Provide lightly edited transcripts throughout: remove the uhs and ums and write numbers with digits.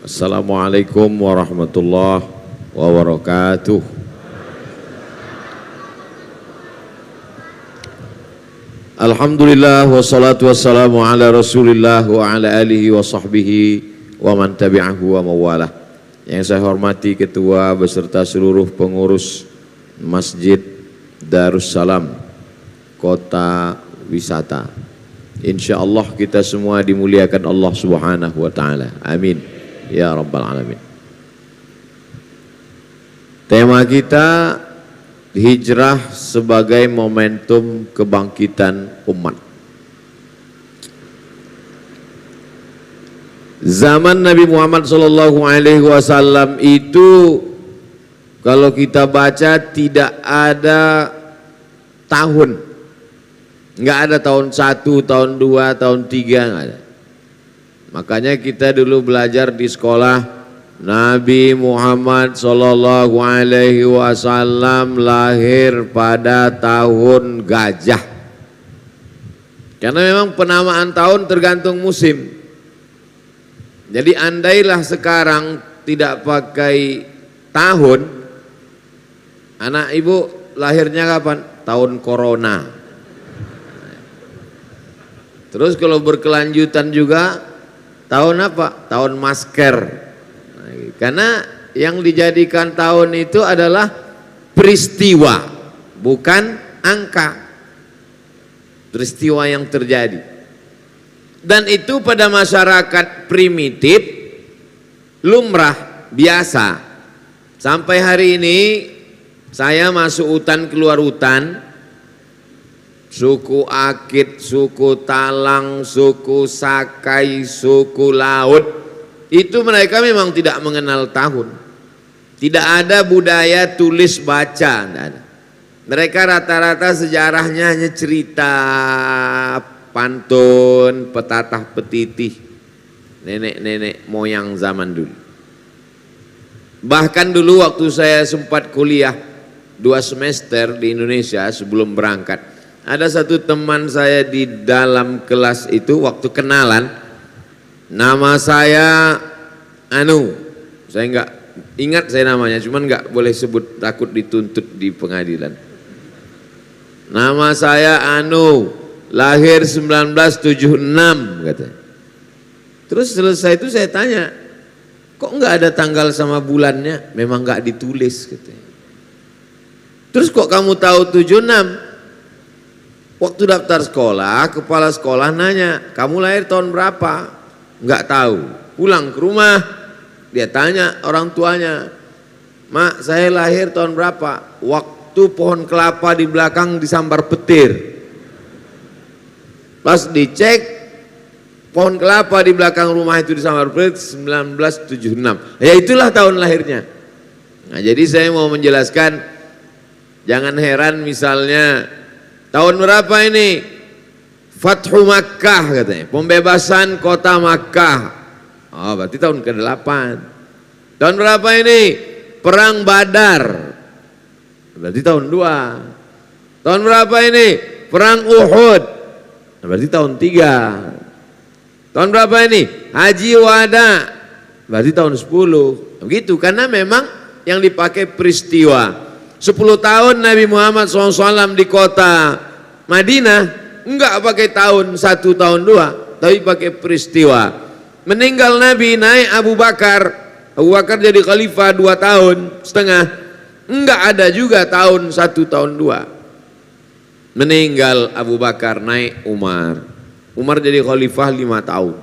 Assalamualaikum warahmatullahi wabarakatuh. Alhamdulillah wassalatu wassalamu ala rasulillah wa ala alihi wa sahbihi wa man tabi'ahu wa mawalah. Yang saya hormati ketua beserta seluruh pengurus Masjid Darussalam Kota Wisata. InsyaAllah kita semua dimuliakan Allah subhanahu wa ta'ala. Amin ya rabbal alamin. Tema kita hijrah sebagai momentum kebangkitan umat. Zaman Nabi Muhammad SAW itu kalau kita baca tidak ada tahun, nggak ada tahun 1, tahun 2, tahun 3, nggak ada. Makanya kita dulu belajar di sekolah, Nabi Muhammad sallallahu alaihi wasallam lahir pada tahun gajah. Karena memang penamaan tahun tergantung musim. Jadi andailah sekarang tidak pakai tahun, anak ibu lahirnya kapan? Tahun corona. Terus kalau berkelanjutan juga tahun apa? Tahun masker. Karena yang dijadikan tahun itu adalah peristiwa, bukan angka. Peristiwa yang terjadi. Dan itu pada masyarakat primitif, lumrah, biasa. Sampai hari ini saya masuk hutan keluar hutan, suku Akit, suku Talang, suku Sakai, suku Laut, itu mereka memang tidak mengenal tahun. Tidak ada budaya tulis baca, tidak ada. Mereka rata-rata sejarahnya hanya cerita, pantun, petatah petitih, nenek-nenek moyang zaman dulu. Bahkan dulu waktu saya sempat kuliah 2 semester di Indonesia sebelum berangkat, ada satu teman saya di dalam kelas itu waktu kenalan, nama saya saya enggak ingat saya namanya, cuman enggak boleh sebut takut dituntut di pengadilan. Nama saya lahir 1976 katanya. Terus selesai itu saya tanya, kok enggak ada tanggal sama bulannya? Memang enggak ditulis katanya. Terus kok kamu tahu 76? Waktu daftar sekolah, kepala sekolah nanya, kamu lahir tahun berapa? Enggak tahu. Pulang ke rumah, dia tanya orang tuanya, Mak, saya lahir tahun berapa? Waktu pohon kelapa di belakang disambar petir. Pas dicek, pohon kelapa di belakang rumah itu disambar petir 1976. Ya itulah tahun lahirnya. Nah, jadi saya mau menjelaskan, jangan heran misalnya, tahun berapa ini? Fathu Makkah katanya, pembebasan kota Makkah. Oh, berarti tahun ke-8. Tahun berapa ini? Perang Badar. Berarti tahun 2. Tahun berapa ini? Perang Uhud. Berarti tahun 3. Tahun berapa ini? Haji Wada. Berarti tahun 10. Begitu, karena memang yang dipakai peristiwa. 10 tahun Nabi Muhammad SAW di kota Madinah, enggak pakai tahun 1, tahun 2, tapi pakai peristiwa. Meninggal Nabi, naik Abu Bakar jadi khalifah 2 tahun setengah, enggak ada juga tahun 1, tahun 2. Meninggal Abu Bakar, naik Umar jadi khalifah 5 tahun.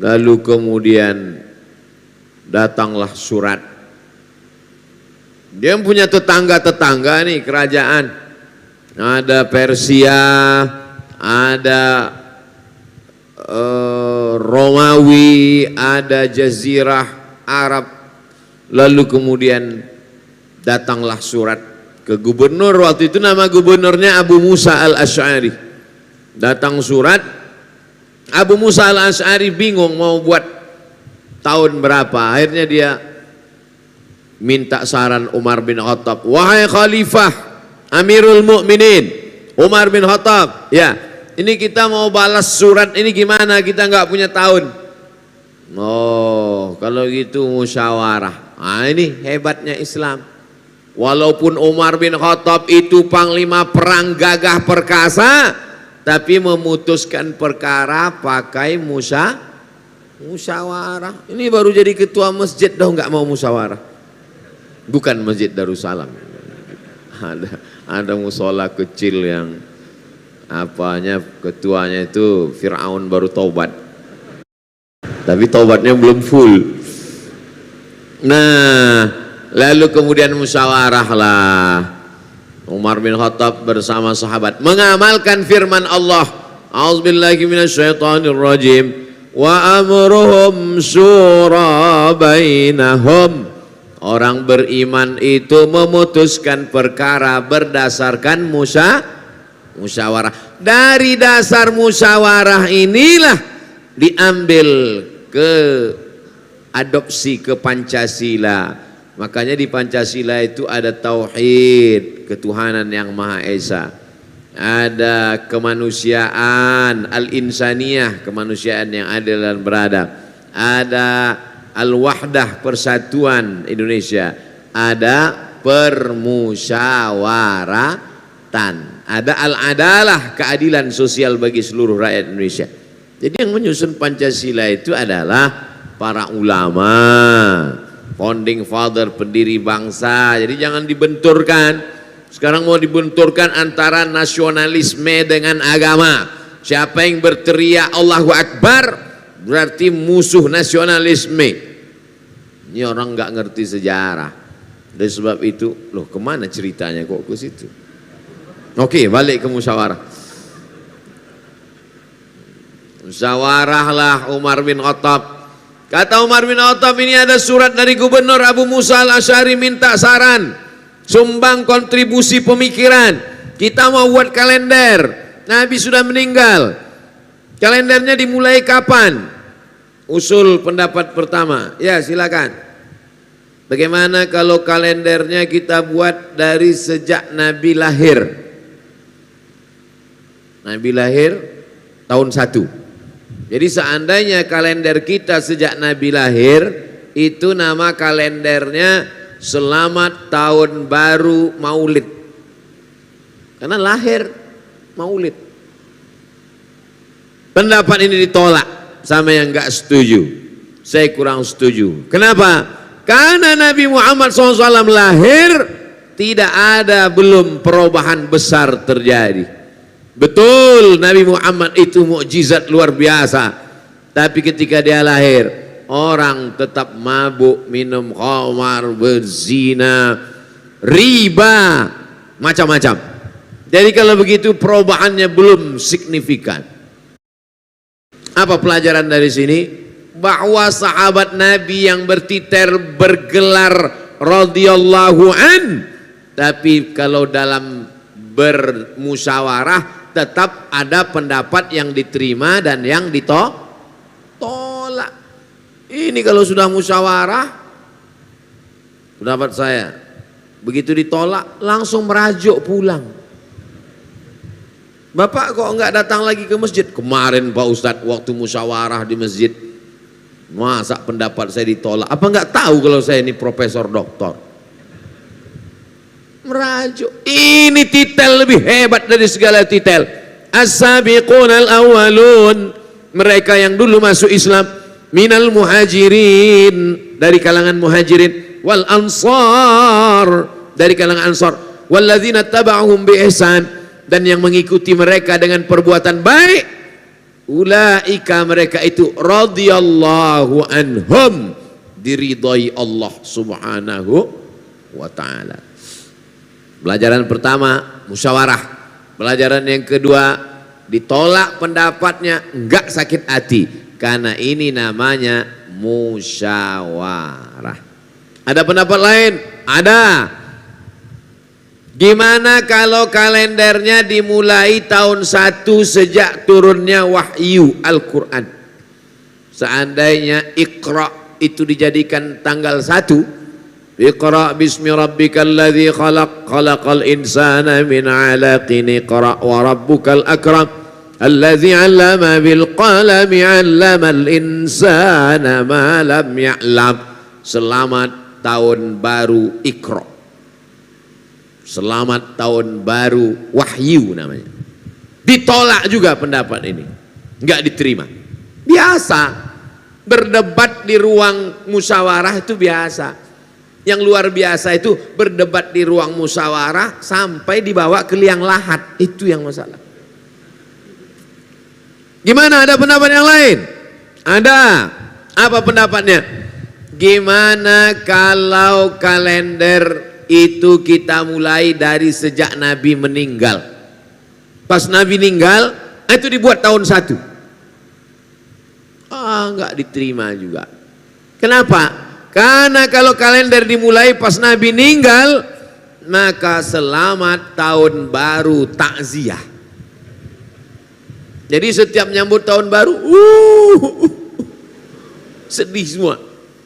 Lalu kemudian datanglah surat. Dia punya tetangga-tetangga nih, kerajaan. Ada Persia, ada Romawi, ada Jazirah Arab. Lalu kemudian datanglah surat ke gubernur, waktu itu nama gubernurnya Abu Musa al-Asy'ari. Datang surat, Abu Musa al-Asy'ari bingung mau buat tahun berapa. Akhirnya dia minta saran Umar bin Khattab, wahai khalifah Amirul Mukminin Umar bin Khattab, ya ini kita mau balas surat ini gimana, kita nggak punya tahun. Oh, kalau gitu musyawarah. Nah, ini hebatnya Islam. Walaupun Umar bin Khattab itu panglima perang gagah perkasa, tapi memutuskan perkara pakai musyawarah. Ini baru jadi ketua masjid dah nggak mau musyawarah. Bukan Masjid Darussalam. Ada musola kecil yang apanya ketuanya itu Fir'aun baru taubat. Tapi taubatnya belum full. Nah, lalu kemudian musyawarahlah. Umar bin Khattab bersama sahabat mengamalkan firman Allah. A'udzubillahi minasyaitonirrajim. Wa amruhum syura bainahum. Orang beriman itu memutuskan perkara berdasarkan musyawarah. Dari dasar musyawarah inilah diambil ke adopsi ke Pancasila. Makanya di Pancasila itu ada tauhid, ketuhanan yang Maha Esa. Ada kemanusiaan, al-insaniyah, kemanusiaan yang adil dan beradab. Ada al-wahdah, persatuan Indonesia. Ada permusyawaratan. Ada al-adalah, keadilan sosial bagi seluruh rakyat Indonesia. Jadi yang menyusun Pancasila itu adalah para ulama, founding father, pendiri bangsa. Jadi jangan dibenturkan. Sekarang mau dibenturkan antara nasionalisme dengan agama. Siapa yang berteriak Allahu Akbar berarti musuh nasionalisme. Ini orang nggak ngerti sejarah. Dari sebab itu, loh kemana ceritanya kok ke situ? Oke, balik ke musyawarah. Musyawarahlah Umar bin Khattab. Kata Umar bin Khattab, ini ada surat dari Gubernur Abu Musa al-Asy'ari minta saran, sumbang kontribusi pemikiran. Kita mau buat kalender. Nabi sudah meninggal. Kalendernya dimulai kapan? Usul pendapat pertama. Ya, silakan. Bagaimana kalau kalendernya kita buat dari sejak Nabi lahir? Nabi lahir tahun 1. Jadi seandainya kalender kita sejak Nabi lahir, itu nama kalendernya Selamat Tahun Baru Maulid. Karena lahir Maulid. Pendapat ini ditolak sama yang enggak setuju. Saya kurang setuju. Kenapa? Karena Nabi Muhammad SAW lahir, tidak ada belum perubahan besar terjadi. Betul Nabi Muhammad itu mukjizat luar biasa. Tapi ketika dia lahir, orang tetap mabuk, minum khamar, berzina, riba, macam-macam. Jadi kalau begitu perubahannya belum signifikan. Apa pelajaran dari sini? Bahwa sahabat Nabi yang bertiter bergelar radhiyallahu an, tapi kalau dalam bermusyawarah tetap ada pendapat yang diterima dan yang ditolak. Ini kalau sudah musyawarah, pendapat saya, begitu ditolak langsung merajuk pulang. Bapak kok enggak datang lagi ke masjid? Kemarin Pak Ustadz waktu musyawarah di masjid, masa pendapat saya ditolak? Apa enggak tahu kalau saya ini profesor doktor? Merajuk. Ini titel lebih hebat dari segala titel. As-sabiqun al-awwalun, mereka yang dulu masuk Islam, minal muhajirin, dari kalangan muhajirin, wal ansar, dari kalangan ansar, walladzina taba'uhum bi ihsan, dan yang mengikuti mereka dengan perbuatan baik, ulaika, mereka itu radhiyallahu anhum, diridhai Allah Subhanahu wa ta'ala. Pelajaran pertama, musyawarah. Pelajaran yang kedua, ditolak pendapatnya, enggak sakit hati, karena ini namanya musyawarah. Ada pendapat lain? Ada. Gimana kalau kalendernya dimulai tahun 1 sejak turunnya wahyu Al-Quran? Seandainya Iqra itu dijadikan tanggal 1, Iqra bismi rabbikal ladzi khalaq, khalaqal insana min 'alaqin, iqra wa rabbukal akram alladzi 'allama bil qalami 'allamal insana ma lam ya'lam. Selamat tahun baru Iqra. Selamat tahun baru Wahyu namanya. Ditolak juga pendapat ini, nggak diterima. Biasa berdebat di ruang musyawarah itu biasa. Yang luar biasa itu berdebat di ruang musyawarah sampai dibawa ke liang lahat, itu yang masalah. Gimana, ada pendapat yang lain? Ada. Apa pendapatnya? Gimana kalau kalender itu kita mulai dari sejak Nabi meninggal? Pas Nabi meninggal itu dibuat tahun 1. Enggak diterima juga. Kenapa? Karena kalau kalender dimulai pas Nabi meninggal, maka selamat tahun baru takziah. Jadi setiap nyambut tahun baru, sedih semua.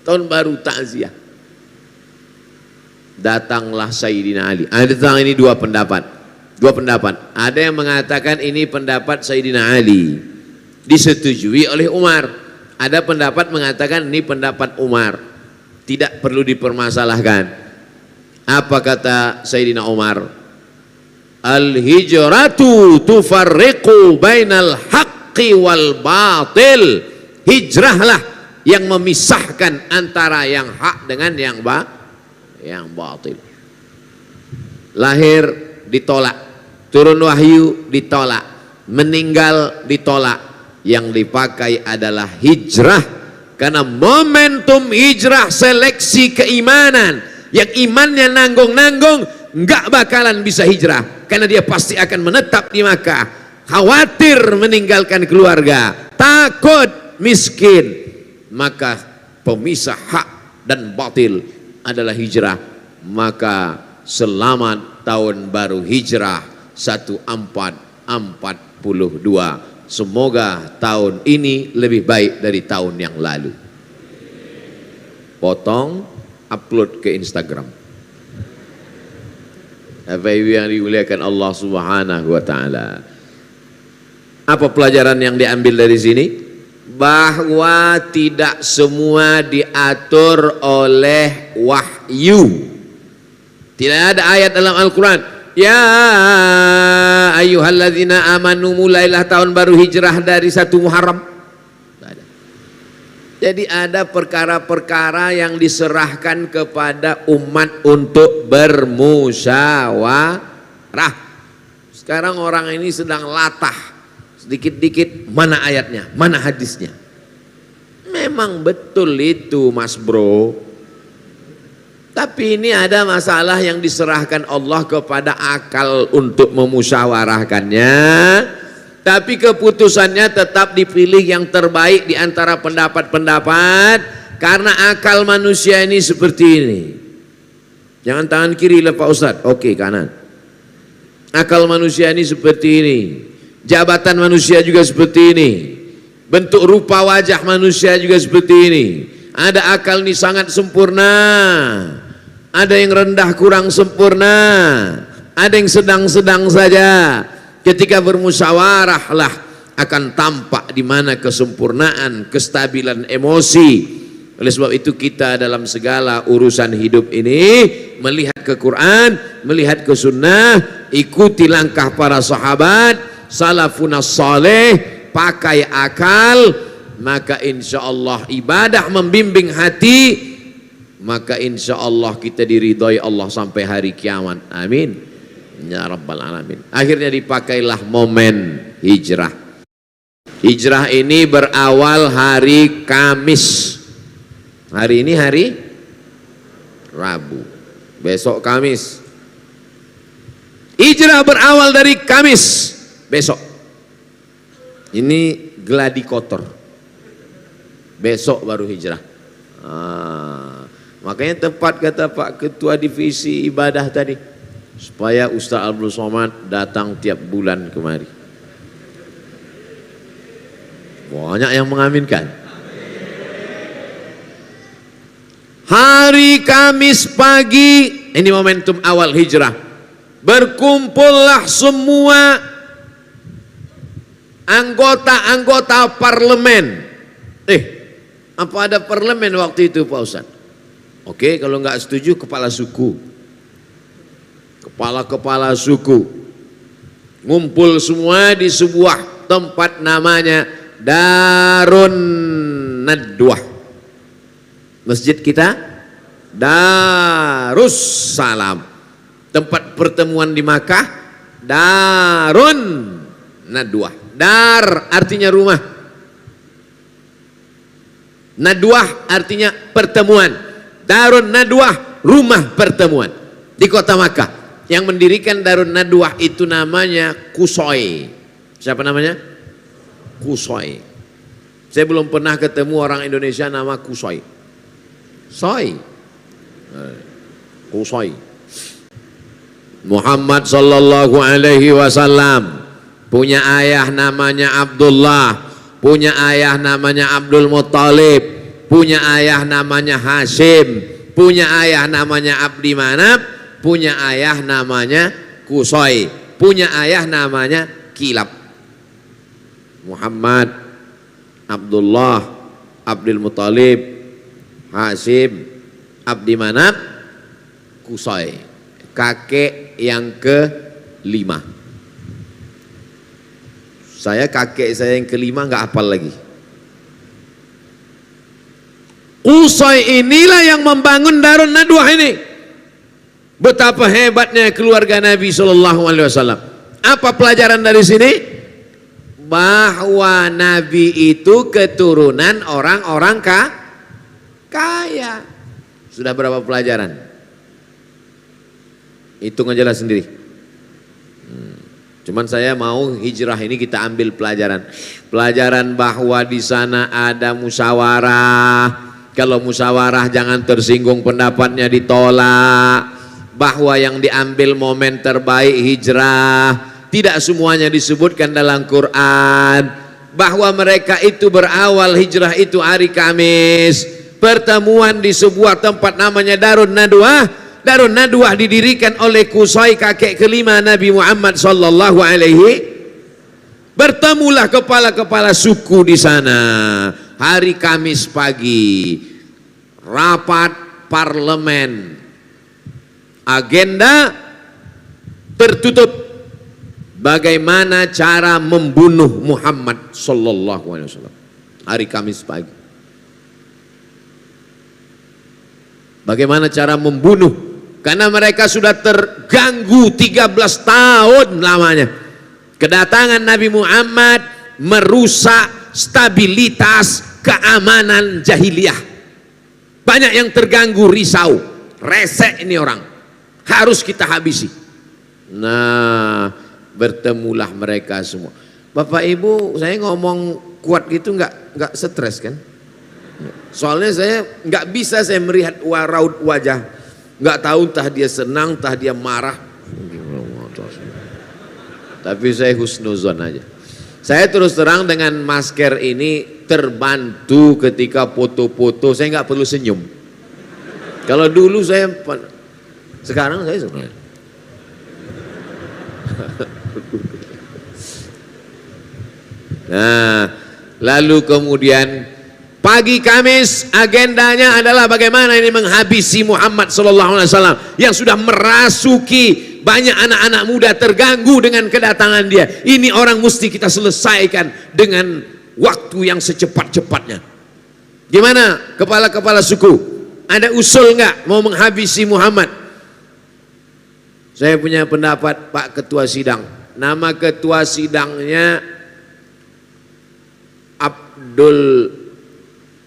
Tahun baru takziah. Datanglah Sayyidina Ali. Datang ini dua pendapat. Ada yang mengatakan ini pendapat Sayyidina Ali, disetujui oleh Umar. Ada pendapat mengatakan ini pendapat Umar, tidak perlu dipermasalahkan. Apa kata Sayyidina Umar? Al-hijratu tufarriqu bainal haqqi wal batil. Hijrahlah yang memisahkan antara yang hak dengan yang batil. Lahir ditolak, turun wahyu ditolak, meninggal ditolak. Yang dipakai adalah hijrah, karena momentum hijrah seleksi keimanan. Yang imannya nanggung-nanggung nggak bakalan bisa hijrah, karena dia pasti akan menetap di Makkah, khawatir meninggalkan keluarga, takut miskin. Maka pemisah hak dan batil adalah hijrah. Maka selamat tahun baru hijrah 1442. Semoga tahun ini lebih baik dari tahun yang lalu. Potong, upload ke Instagram. Bapak Ibu yang dimuliakan Allah Subhanahu wa taala. Apa pelajaran yang diambil dari sini? Bahwa tidak semua diatur oleh wahyu. Tidak ada ayat dalam Al-Quran, ya ayyuhalladzina amanu, mulailah tahun baru hijrah dari 1 Muharram. Jadi ada perkara-perkara yang diserahkan kepada umat untuk bermusyawarah. Sekarang orang ini sedang latah, sedikit-dikit mana ayatnya, mana hadisnya. Memang betul itu Mas Bro. Tapi ini ada masalah yang diserahkan Allah kepada akal untuk memusyawarahkannya. Tapi keputusannya tetap dipilih yang terbaik di antara pendapat-pendapat. Karena akal manusia ini seperti ini. Jangan tangan kiri lah Pak Ustadz. Oke, kanan. Akal manusia ini seperti ini. Jabatan manusia juga seperti ini. Bentuk rupa wajah manusia juga seperti ini. Ada akal ini sangat sempurna, ada yang rendah kurang sempurna, ada yang sedang-sedang saja. Ketika bermusyawarah lah akan tampak di mana kesempurnaan, kestabilan emosi. Oleh sebab itu kita dalam segala urusan hidup ini melihat ke Quran, melihat ke sunnah, ikuti langkah para sahabat, salafunas saleh, pakai akal, maka insya Allah ibadah membimbing hati, maka insya Allah kita diridhoi Allah sampai hari kiamat. Amin ya rabbal alamin. Akhirnya dipakailah momen hijrah. Hijrah ini berawal hari Kamis. Hari ini hari Rabu, besok Kamis. Hijrah berawal dari Kamis besok. Ini gladi kotor. Besok baru hijrah. Makanya tepat kata Pak Ketua Divisi Ibadah tadi, supaya Ustaz Abdul Somad datang tiap bulan kemari. Banyak yang mengaminkan. Hari Kamis pagi, ini momentum awal hijrah. Berkumpullah semua anggota-anggota parlemen. Apa ada parlemen waktu itu Pak Ustadz? Oke, kalau nggak setuju kepala suku. Kepala-kepala suku ngumpul semua di sebuah tempat namanya Darun Nadwah. Masjid kita Darussalam. Tempat pertemuan di Makkah Darun Nadwah. Dar artinya rumah, Nadwah artinya pertemuan. Darun Nadwah rumah pertemuan di kota Makkah. Yang mendirikan Darun Nadwah itu namanya Qusay. Siapa namanya? Qusay. Saya belum pernah ketemu orang Indonesia nama Qusay. Qusay. Muhammad sallallahu alaihi wasallam punya ayah namanya Abdullah, punya ayah namanya Abdul Muttalib, punya ayah namanya Hashim, punya ayah namanya Abdi Manaf, punya ayah namanya Qusay, punya ayah namanya Kilab. Muhammad, Abdullah, Abdul Muttalib, Hashim, Abdi Manaf, Qusay. Kakek yang ke-5. Saya kakek saya yang ke-5 nggak hafal lagi. Qusay inilah yang membangun Darun Nadwah ini. Betapa hebatnya keluarga Nabi Shallallahu Alaihi Wasallam. Apa pelajaran dari sini? Bahwa Nabi itu keturunan orang-orang kaya. Sudah berapa pelajaran? Hitung aja lah sendiri. Cuman saya mau hijrah ini kita ambil pelajaran. Pelajaran bahwa di sana ada musyawarah. Kalau musyawarah jangan tersinggung pendapatnya ditolak. Bahwa yang diambil momen terbaik hijrah. Tidak semuanya disebutkan dalam Quran. Bahwa mereka itu berawal hijrah itu hari Kamis. Pertemuan di sebuah tempat namanya Darun Nadwah. Darun Nadwah didirikan oleh Qusay kakek ke-5 Nabi Muhammad sallallahu alaihi. Bertemulah kepala-kepala suku di sana hari Kamis pagi. Rapat parlemen. Agenda tertutup. Bagaimana cara membunuh Muhammad sallallahu alaihi wasallam. Hari Kamis pagi. Bagaimana cara membunuh? Karena mereka sudah terganggu 13 tahun lamanya. Kedatangan Nabi Muhammad merusak stabilitas keamanan jahiliyah. Banyak yang terganggu, risau, resek ini orang. Harus kita habisi. Nah, bertemulah mereka semua. Bapak Ibu, saya ngomong kuat gitu nggak stres kan? Soalnya saya nggak bisa saya melihat raut wajah. Nggak tahu entah dia senang, entah dia marah. Tapi saya husnuzon aja. Saya terus terang dengan masker ini terbantu ketika foto-foto. Saya nggak perlu senyum. Kalau dulu saya, sekarang saya sebenarnya. Nah, lalu kemudian pagi Kamis agendanya adalah bagaimana ini menghabisi Muhammad sallallahu alaihi wasallam yang sudah merasuki banyak anak-anak muda terganggu dengan kedatangan dia. Ini orang mesti kita selesaikan dengan waktu yang secepat-cepatnya. Gimana kepala-kepala suku? Ada usul nggak mau menghabisi Muhammad? Saya punya pendapat Pak Ketua Sidang. Nama Ketua Sidangnya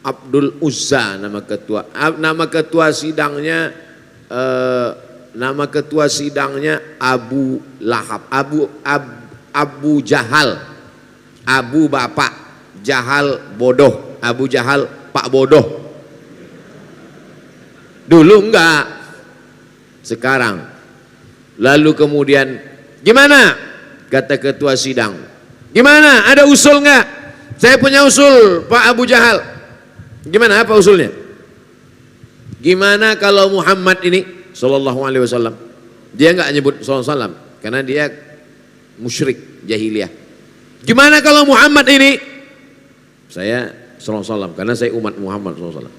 Abdul Uzza nama ketua sidangnya nama ketua sidangnya Abu Lahab, Abu Jahal, Abu bapak, Jahal bodoh, Abu Jahal pak bodoh. Dulu enggak, sekarang. Lalu kemudian gimana kata ketua sidang? Gimana, ada usul enggak? Saya punya usul Pak Abu Jahal. Gimana, apa usulnya? Gimana kalau Muhammad ini sallallahu alaihi wasallam, dia enggak nyebut sallallahu alaihi wasallam karena dia musyrik jahiliyah. Gimana kalau Muhammad ini, saya sallallahu alaihi wasallam karena saya umat Muhammad sallallahu alaihi wasallam.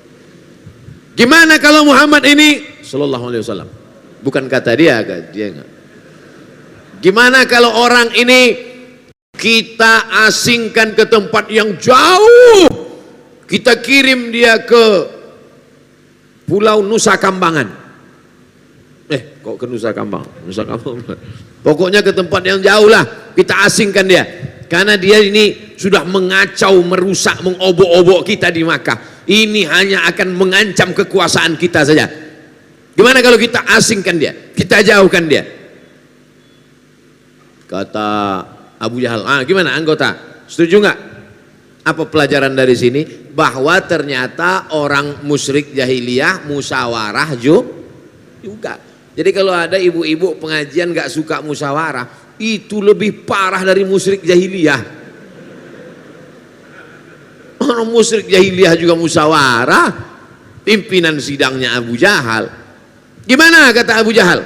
Gimana kalau Muhammad ini sallallahu alaihi wasallam? Bukan kata dia enggak. Gimana kalau orang ini kita asingkan ke tempat yang jauh, kita kirim dia ke Pulau Nusa Kambangan. Kok ke Nusa Kambangan? Nusa Kambangan. Pokoknya ke tempat yang jauh lah, kita asingkan dia. Karena dia ini sudah mengacau, merusak, mengobok-obok kita di Makkah. Ini hanya akan mengancam kekuasaan kita saja. Gimana kalau kita asingkan dia, kita jauhkan dia? Kata Abu Jahal, gimana anggota? Setuju nggak? Apa pelajaran dari sini? Bahwa ternyata orang musyrik jahiliyah musyawarah juga. Jadi kalau ada ibu-ibu pengajian nggak suka musyawarah, itu lebih parah dari musyrik jahiliyah. Orang musyrik jahiliyah juga musyawarah. Pimpinan sidangnya Abu Jahal. Gimana kata Abu Jahal?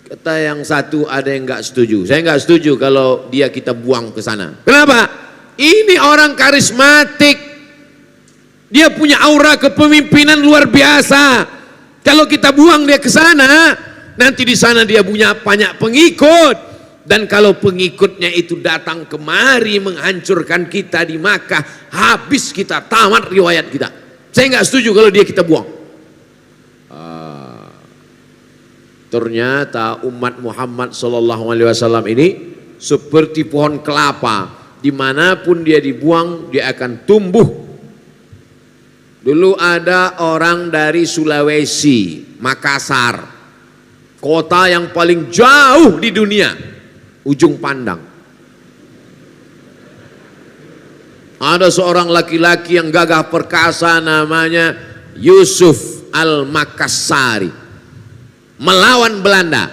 Kata yang satu ada yang nggak setuju. Saya nggak setuju kalau dia kita buang ke sana. Kenapa? Ini orang karismatik. Dia punya aura kepemimpinan luar biasa. Kalau kita buang dia ke sana, nanti di sana dia punya banyak pengikut, dan kalau pengikutnya itu datang kemari menghancurkan kita di Makkah, habis kita, tamat riwayat kita. Saya nggak setuju kalau dia kita buang. Ternyata umat Muhammad Sallallahu Alaihi Wasallam ini seperti pohon kelapa, dimanapun dia dibuang dia akan tumbuh. Dulu ada orang dari Sulawesi, Makassar, kota yang paling jauh di dunia, ujung pandang. Ada seorang laki-laki yang gagah perkasa namanya Yusuf Al-Makassari, melawan Belanda.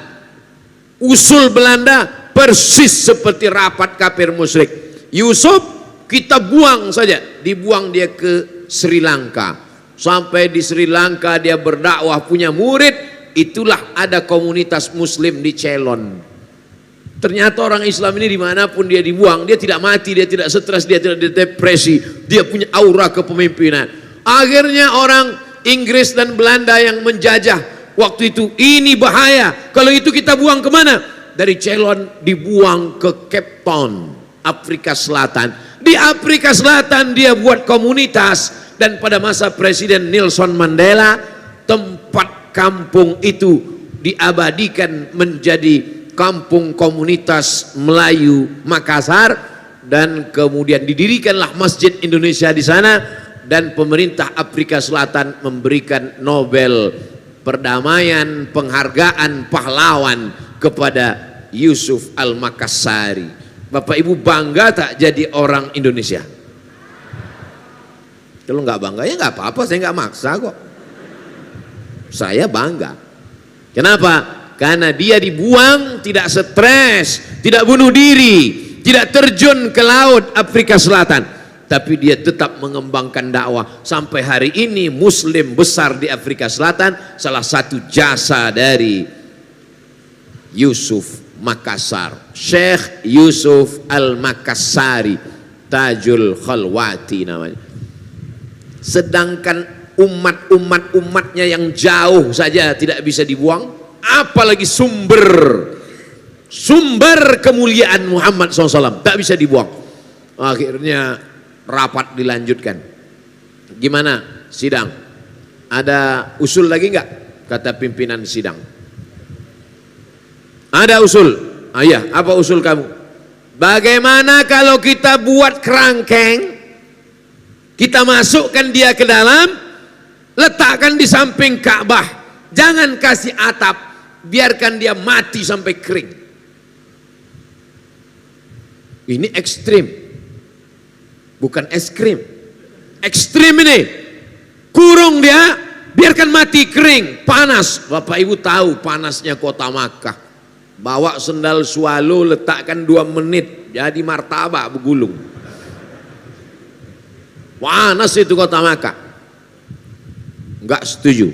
Usul Belanda persis seperti rapat kafir musyrik. Yusuf kita buang saja, dibuang dia ke Sri Lanka. Sampai di Sri Lanka dia berdakwah, punya murid. Itulah ada komunitas muslim di Ceylon. Ternyata orang Islam ini dimanapun dia dibuang, dia tidak mati, dia tidak stres, dia tidak depresi, dia punya aura kepemimpinan. Akhirnya orang Inggris dan Belanda yang menjajah waktu itu, ini bahaya, kalau itu kita buang kemana? Dari Ceylon dibuang ke Cape Town, Afrika Selatan. Di Afrika Selatan dia buat komunitas, dan pada masa Presiden Nelson Mandela tempat kampung itu diabadikan menjadi kampung komunitas Melayu Makassar, dan kemudian didirikanlah Masjid Indonesia di sana, dan pemerintah Afrika Selatan memberikan Nobel perdamaian, penghargaan pahlawan kepada Yusuf Al-Makassari. Bapak Ibu bangga tak jadi orang Indonesia? Kalau nggak bangga ya nggak apa-apa, saya nggak maksa kok. Saya bangga. Kenapa? Karena dia dibuang, tidak stres, tidak bunuh diri, tidak terjun ke laut Afrika Selatan, tapi dia tetap mengembangkan dakwah. Sampai hari ini Muslim besar di Afrika Selatan, salah satu jasa dari Yusuf Makassar, Syekh Yusuf Al-Makassari, Tajul Khalwati namanya. Sedangkan umatnya yang jauh saja tidak bisa dibuang, apalagi sumber kemuliaan Muhammad SAW tak bisa dibuang. Akhirnya rapat dilanjutkan. Gimana sidang? Ada usul lagi nggak? Kata pimpinan sidang. Ada usul. Iya, apa usul kamu? Bagaimana kalau kita buat kerangkeng, kita masukkan dia ke dalam, letakkan di samping Ka'bah, jangan kasih atap, biarkan dia mati sampai kering. Ini ekstrim, bukan es krim. Ekstrim ini, kurung dia, biarkan mati kering, panas. Bapak Ibu tahu panasnya kota Makkah. Bawa sendal swallow, letakkan 2 menit, jadi martabak bergulung. Panas itu kota Makkah. Enggak setuju.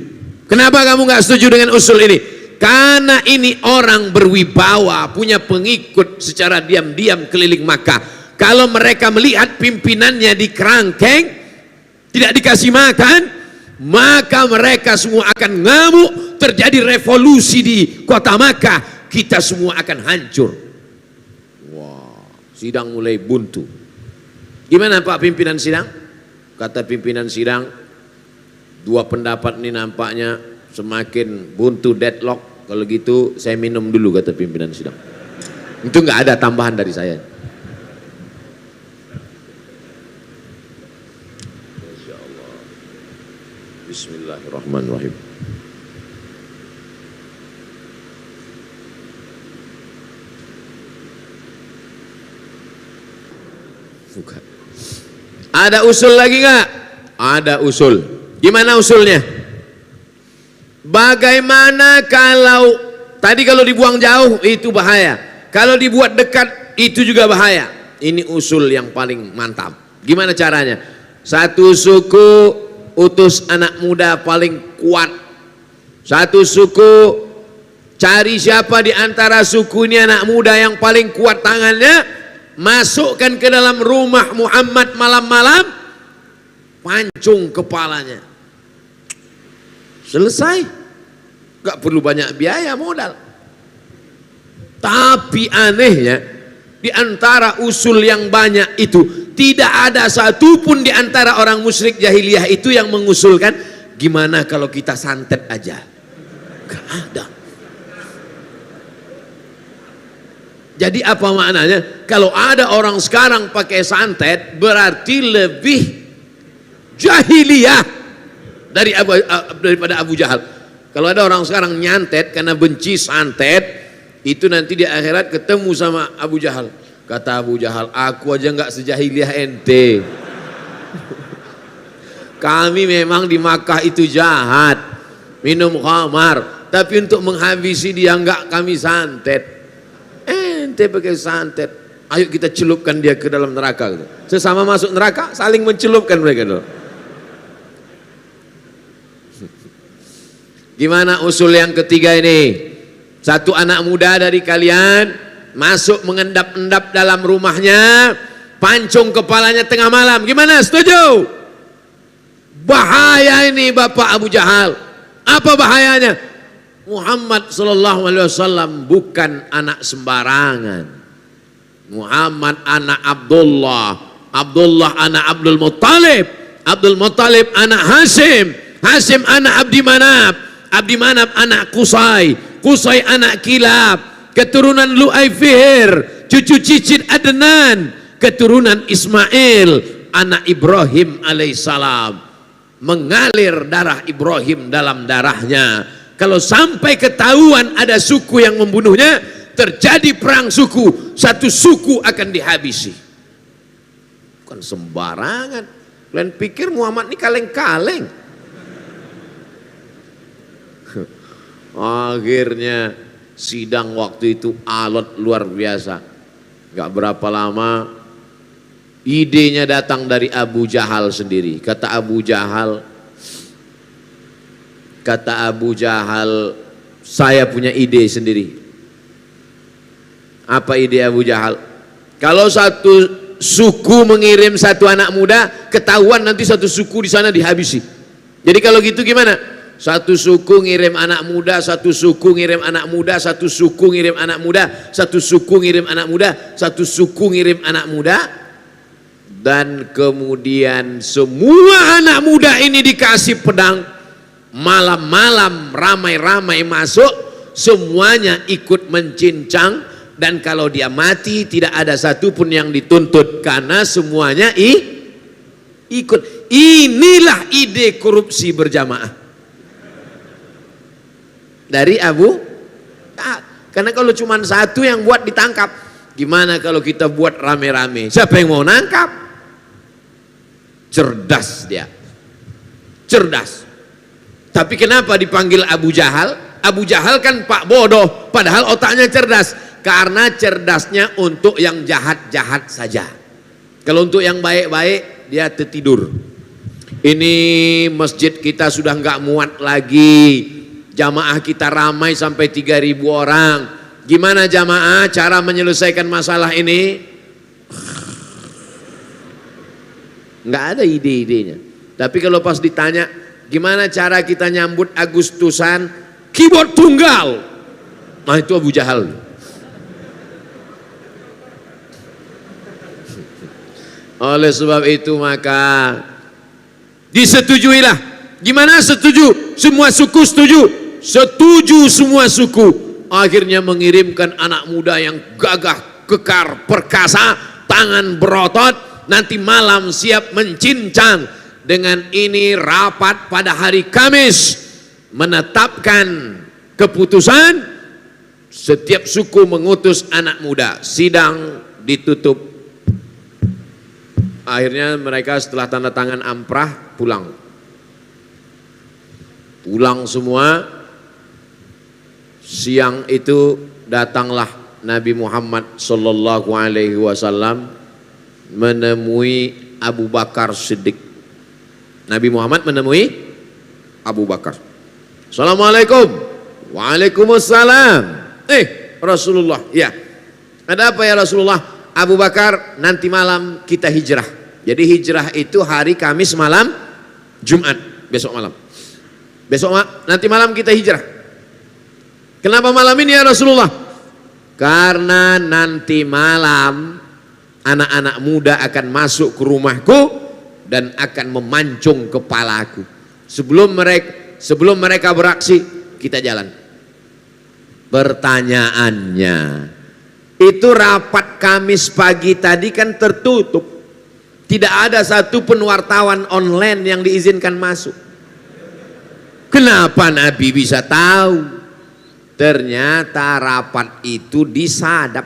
Kenapa kamu enggak setuju dengan usul ini? Karena ini orang berwibawa, punya pengikut secara diam-diam keliling Makkah. Kalau mereka melihat pimpinannya di kerangkeng, tidak dikasih makan, maka mereka semua akan ngamuk, terjadi revolusi di kota Makkah, kita semua akan hancur. Wah, sidang mulai buntu. Gimana Pak pimpinan sidang? Kata pimpinan sidang, dua pendapat ini nampaknya semakin buntu, deadlock. Kalau gitu saya minum dulu, kata pimpinan sidang. Itu nggak ada tambahan dari saya. Masya Allah. Bismillahirrahmanirrahim. Bukan. Ada usul lagi nggak? Ada usul. Gimana usulnya? Bagaimana kalau tadi kalau dibuang jauh itu bahaya, kalau dibuat dekat itu juga bahaya. Ini usul yang paling mantap. Gimana caranya? Satu suku utus anak muda paling kuat. Satu suku cari siapa di antara suku ini anak muda yang paling kuat tangannya, masukkan ke dalam rumah Muhammad malam-malam, pancung kepalanya. Selesai. Gak perlu banyak biaya modal. Tapi anehnya, di antara usul yang banyak itu, tidak ada satupun di antara orang musyrik jahiliyah itu yang mengusulkan, gimana kalau kita santet aja. Gak ada. Jadi apa maknanya? Kalau ada orang sekarang pakai santet, berarti lebih jahiliyah daripada Abu Jahal. Kalau ada orang sekarang nyantet karena benci santet, itu nanti di akhirat ketemu sama Abu Jahal. Kata Abu Jahal, aku aja nggak sejahiliyah ente. Kami memang di Makkah itu jahat, minum khamar, tapi untuk menghabisi dia nggak kami santet. Ente pakai santet, ayo kita celupkan dia ke dalam neraka. Sesama masuk neraka, saling mencelupkan mereka dulu. Gimana usul yang ketiga ini? Satu anak muda dari kalian masuk mengendap-endap dalam rumahnya, pancung kepalanya tengah malam. Gimana? Setuju? Bahaya ini Bapak Abu Jahal. Apa bahayanya? Muhammad sallallahu alaihi wasallam bukan anak sembarangan. Muhammad anak Abdullah, Abdullah anak Abdul Muttalib, Abdul Muttalib anak Hashim, Hashim anak Abdi Manaf, Abdi Manaf anak Qusay, Qusay anak Kilab, keturunan Lu'ay Fihr, cucu cicit Adnan, keturunan Ismail, anak Ibrahim alaihissalam. Mengalir darah Ibrahim dalam darahnya. Kalau sampai ketahuan ada suku yang membunuhnya, terjadi perang suku, satu suku akan dihabisi. Bukan sembarangan. Kalian pikir Muhammad ini kaleng-kaleng? Akhirnya sidang waktu itu alot luar biasa. Gak berapa lama idenya datang dari Abu Jahal sendiri. Kata Abu Jahal, saya punya ide sendiri. Apa ide Abu Jahal? Kalau satu suku mengirim satu anak muda, ketahuan nanti satu suku di sana dihabisi. Jadi kalau gitu gimana? Satu suku ngirim anak muda, satu suku ngirim anak muda, satu suku ngirim anak muda, satu suku ngirim anak muda, satu suku ngirim anak muda, dan kemudian semua anak muda ini dikasih pedang. Malam-malam ramai-ramai masuk, semuanya ikut mencincang, dan kalau dia mati tidak ada satupun yang dituntut karena semuanya ikut. Inilah ide korupsi berjamaah dari Abu Jahal. Karena kalau cuma satu yang buat ditangkap, gimana kalau kita buat rame-rame? Siapa yang mau nangkap? Cerdas dia, cerdas. Tapi kenapa dipanggil Abu Jahal? Abu Jahal kan Pak Bodoh, padahal otaknya cerdas. Karena cerdasnya untuk yang jahat-jahat saja. Kalau untuk yang baik-baik dia tertidur. Ini masjid kita sudah nggak muat lagi. Jamaah kita ramai sampai 3.000 orang. Gimana jamaah cara menyelesaikan masalah ini? Nggak ada ide-idenya. Tapi kalau pas ditanya, gimana cara kita nyambut Agustusan? Keyboard tunggal. Nah itu Abu Jahal. Oleh sebab itu maka disetujuilah. Gimana setuju? Semua suku setuju. Setuju semua suku. Akhirnya mengirimkan anak muda yang gagah, kekar, perkasa, tangan berotot, nanti malam siap mencincang. Dengan ini rapat pada hari Kamis menetapkan keputusan, setiap suku mengutus anak muda, sidang ditutup. Akhirnya mereka setelah tanda tangan amprah pulang. Pulang semua. Siang itu datanglah Nabi Muhammad sallallahu alaihi wasallam menemui Abu Bakar Siddiq. Nabi Muhammad menemui Abu Bakar. Assalamualaikum. Waalaikumsalam. Rasulullah, ya. Ada apa ya Rasulullah? Abu Bakar, nanti malam kita hijrah. Jadi hijrah itu hari Kamis malam, Jumat besok malam. Nanti malam kita hijrah. Kenapa malam ini ya Rasulullah? Karena nanti malam anak-anak muda akan masuk ke rumahku dan akan memancung kepalaku. Sebelum mereka beraksi, kita jalan. Pertanyaannya, itu rapat Kamis pagi tadi kan tertutup. Tidak ada satu wartawan online yang diizinkan masuk. Kenapa Nabi bisa tahu? Ternyata rapat itu disadap.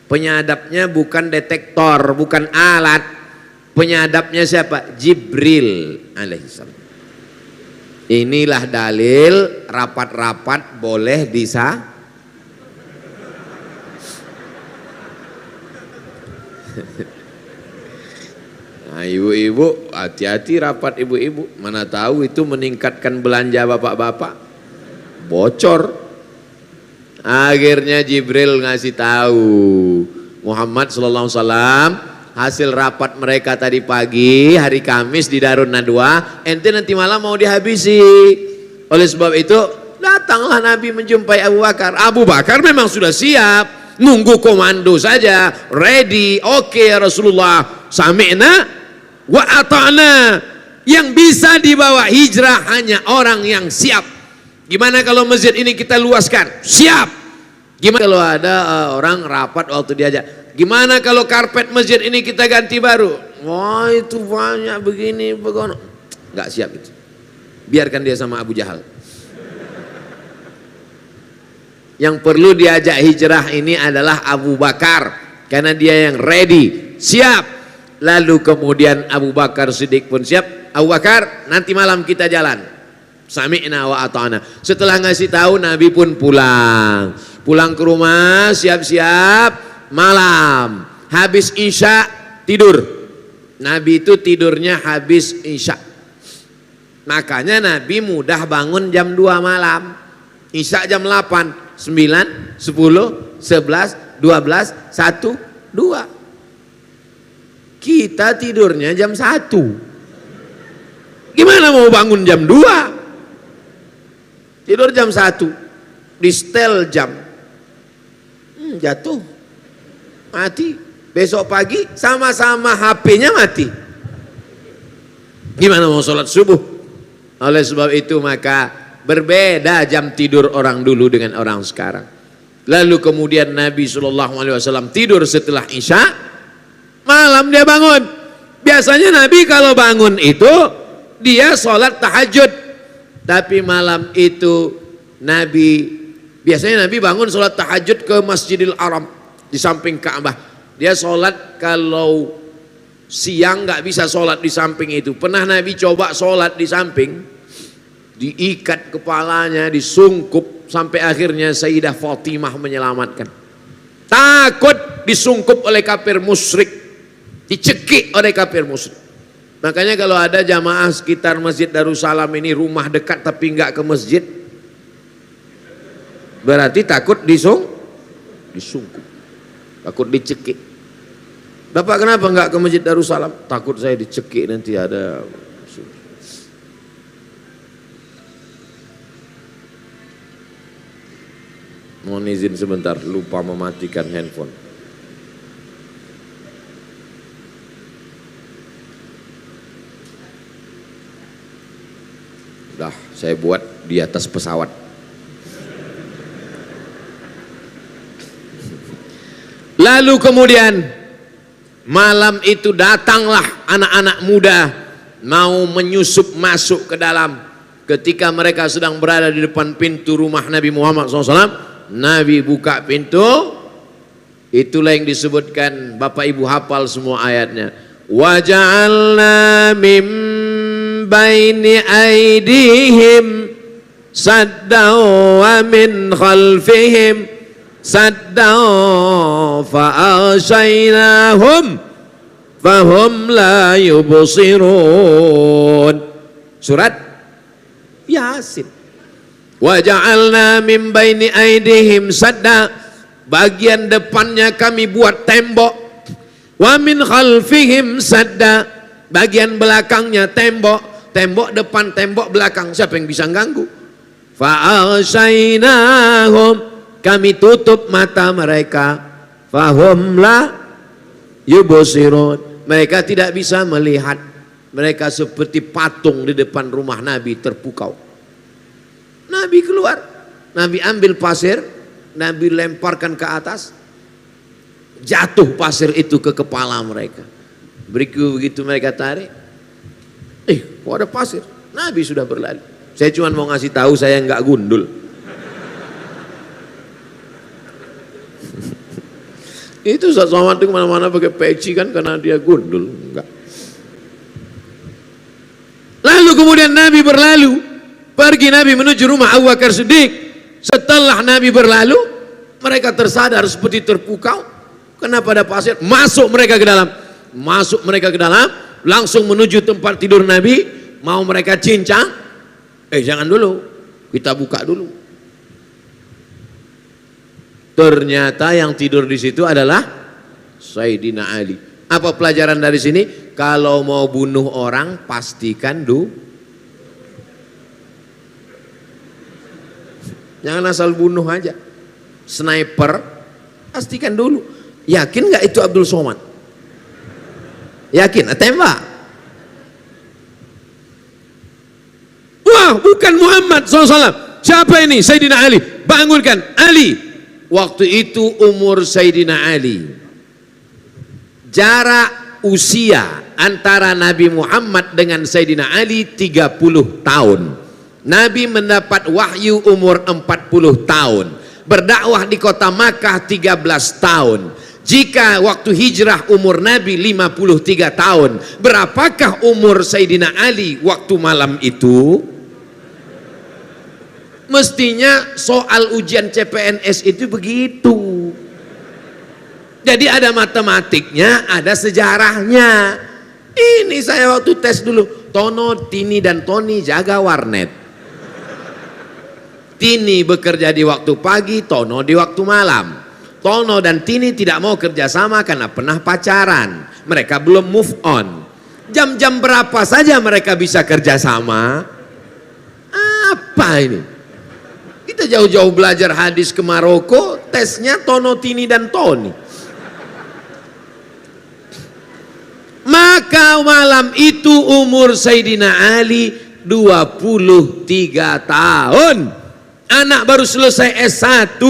Penyadapnya bukan detektor, bukan alat. Penyadapnya siapa? Jibril alaihissalam. Inilah dalil rapat-rapat boleh Nah ibu-ibu hati-hati rapat ibu-ibu. Mana tahu itu meningkatkan belanja bapak-bapak. Bocor. Akhirnya Jibril ngasih tahu Muhammad sallallahu alaihi wasallam hasil rapat mereka tadi pagi hari Kamis di Darun Nadwa, ente nanti malam mau dihabisi. Oleh sebab itu datanglah Nabi menjumpai Abu Bakar. Abu Bakar memang sudah siap, nunggu komando saja, ready. Oke ya Rasulullah, sami'na wa ata'na. Yang bisa dibawa hijrah hanya orang yang siap. Gimana kalau masjid ini kita luaskan? Siap. Gimana kalau ada orang rapat waktu diajak? Gimana kalau karpet masjid ini kita ganti baru? Wah itu banyak begini, begono. Nggak siap itu. Biarkan dia sama Abu Jahal. Yang perlu diajak hijrah ini adalah Abu Bakar. Karena dia yang ready, siap. Lalu kemudian Abu Bakar Siddiq pun siap. Abu Bakar, nanti malam kita jalan. Sami'na wa ata'na. Setelah ngasih tahu Nabi pun pulang. Pulang ke rumah, siap-siap, malam. Habis Isya tidur. Nabi itu tidurnya habis Isya. Makanya Nabi mudah bangun jam 2 malam. Isya jam 8, 9, 10, 11, 12, 1, 2. Kita tidurnya jam 1. Gimana mau bangun jam 2? Tidur jam 1, di setel jam, jatuh, mati. Besok pagi sama-sama HP-nya mati. Gimana mau sholat subuh? Oleh sebab itu maka berbeda jam tidur orang dulu dengan orang sekarang. Lalu kemudian Nabi SAW tidur setelah Isya, malam dia bangun. Biasanya Nabi kalau bangun itu dia sholat tahajud. Tapi malam itu biasanya Nabi bangun sholat tahajud ke Masjidil Haram di samping Ka'bah. Dia sholat kalau siang nggak bisa sholat di samping itu. Pernah Nabi coba sholat di samping, diikat kepalanya, disungkup sampai akhirnya Sayyidah Fatimah menyelamatkan. Takut disungkup oleh kafir musyrik, dicekik oleh kafir musyrik. Makanya kalau ada jamaah sekitar Masjid Darussalam ini rumah dekat tapi enggak ke masjid, berarti takut disungkup, takut dicekik. Bapak kenapa enggak ke Masjid Darussalam? Takut saya dicekik nanti ada. Mohon izin sebentar, lupa mematikan handphone. Udah, saya buat di atas pesawat. Lalu kemudian malam itu datanglah anak-anak muda mau menyusup masuk ke dalam. Ketika mereka sedang berada di depan pintu rumah Nabi Muhammad SAW, Nabi buka pintu. Itulah yang disebutkan, Bapak Ibu hafal semua ayatnya. Wa ja'alna min baini aydihim saddan wa min khalfihim saddan fa aghshaynahum fahum la yubsirun. Surat Yasin. Wa ja'alna min baini aydihim sadda, bagian depannya kami buat tembok. Wa min khalfihim sadda, bagian belakangnya tembok. Tembok depan, tembok belakang, siapa yang bisa ganggu? Fa aghshaynahum, kami tutup mata mereka. Fahum la yubsirun, mereka tidak bisa melihat. Mereka seperti patung di depan rumah Nabi terpukau. Nabi keluar, Nabi ambil pasir, Nabi lemparkan ke atas, jatuh pasir itu ke kepala mereka. Begitu mereka tarik, kok ada pasir? Nabi sudah berlari. Saya cuma mau ngasih tahu saya nggak gundul. Itu Ustaz Somad itu kemana-mana pakai peci kan karena dia gundul, enggak. Lalu kemudian Nabi berlalu. Pergi Nabi menuju rumah Abu Bakar Siddiq. Setelah Nabi berlalu, mereka tersadar seperti terpukau. Kenapa ada pasir? Masuk mereka ke dalam. Masuk mereka ke dalam, langsung menuju tempat tidur Nabi. Mau mereka cincang. Jangan dulu, kita buka dulu. Ternyata yang tidur di situ adalah Sayyidina Ali. Apa pelajaran dari sini? Kalau mau bunuh orang, pastikan dulu. Jangan asal bunuh aja. Sniper, pastikan dulu. Yakin nggak itu Abdul Somad? Yakin? Tembak. Wah, bukan Muhammad SAW. Siapa ini? Sayyidina Ali. Bangunkan Ali. Waktu itu umur Sayyidina Ali, jarak usia antara Nabi Muhammad dengan Sayyidina Ali 30 tahun. Nabi mendapat wahyu umur 40 tahun. Berdakwah di kota Makkah 13 tahun. Jika waktu hijrah umur Nabi 53 tahun, berapakah umur Sayyidina Ali waktu malam itu? Mestinya soal ujian CPNS itu begitu. Jadi ada matematiknya, ada sejarahnya. Ini saya waktu tes dulu, Tono, Tini dan Toni jaga warnet. Tini bekerja di waktu pagi, Tono di waktu malam. Tono dan Tini tidak mau kerjasama karena pernah pacaran. Mereka belum move on. Jam-jam berapa saja mereka bisa kerjasama? Apa ini? Kita jauh-jauh belajar hadis ke Maroko, tesnya Tono, Tini dan Toni. Maka malam itu umur Sayyidina Ali 23 tahun. Anak baru selesai S1,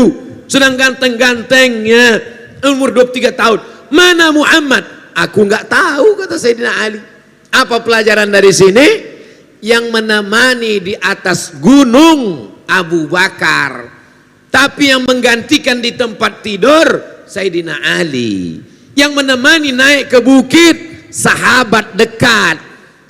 sedang ganteng-gantengnya, umur 23 tahun. Mana Muhammad? Aku nggak tahu, kata Sayyidina Ali. Apa pelajaran dari sini? Yang menemani di atas gunung Abu Bakar, tapi yang menggantikan di tempat tidur Sayyidina Ali. Yang menemani naik ke bukit sahabat dekat,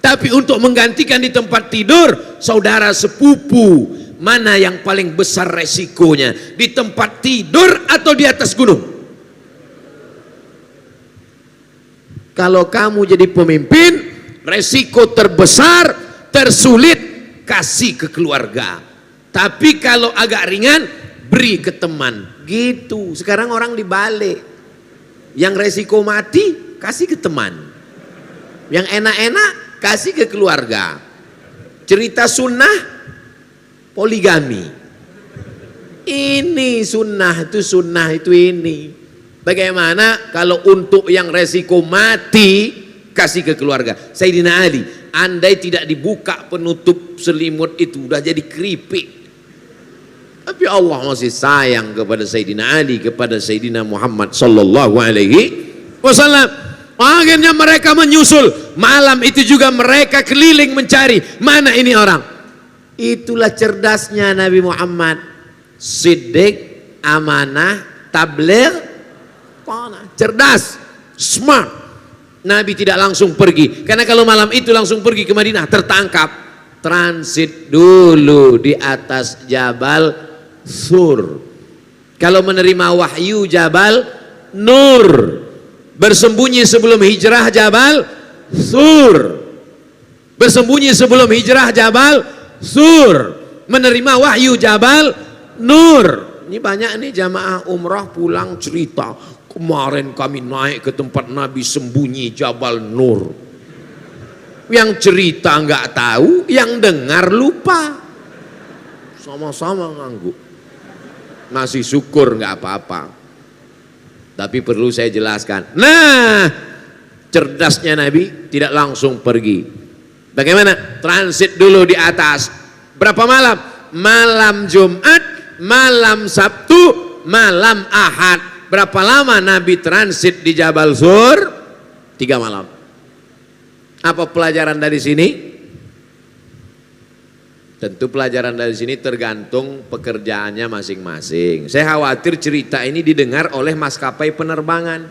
tapi untuk menggantikan di tempat tidur saudara sepupu. Mana yang paling besar resikonya? Di tempat tidur atau di atas gunung? Kalau kamu jadi pemimpin, resiko terbesar, tersulit, kasih ke keluarga. Tapi kalau agak ringan, beri ke teman. Gitu. Sekarang orang dibalik. Yang resiko mati, kasih ke teman. Yang enak-enak, kasih ke keluarga. Cerita sunnah, poligami. Ini sunnah itu ini. Bagaimana kalau untuk yang resiko mati, kasih ke keluarga. Sayyidina Ali, andai tidak dibuka penutup selimut itu, udah jadi keripik. Tapi Allah masih sayang kepada Sayyidina Ali, kepada Sayyidina Muhammad sallallahu alaihi wasallam. Akhirnya mereka menyusul. Malam itu juga mereka keliling mencari, mana ini orang. Itulah cerdasnya Nabi Muhammad. Siddiq, amanah, tabligh, cerdas, smart. Nabi tidak langsung pergi, karena kalau malam itu langsung pergi ke Madinah tertangkap. Transit dulu di atas Jabal Sur. Kalau menerima wahyu Jabal Nur. Bersembunyi sebelum hijrah Jabal Sur. Bersembunyi sebelum hijrah Jabal Sur. Menerima wahyu Jabal Nur. Ini banyak nih jamaah umrah pulang cerita, kemarin kami naik ke tempat Nabi sembunyi Jabal Nur. Yang cerita nggak tahu, yang dengar lupa. Sama-sama ngangguk. Masih syukur nggak apa-apa. Tapi perlu saya jelaskan. Nah, cerdasnya Nabi tidak langsung pergi. Bagaimana? Transit dulu di atas. Berapa malam? Malam Jumat, malam Sabtu, malam Ahad. Berapa lama Nabi transit di Jabal Sur? 3 malam. Apa pelajaran dari sini? Tentu pelajaran dari sini tergantung pekerjaannya masing-masing. Saya khawatir cerita ini didengar oleh maskapai penerbangan.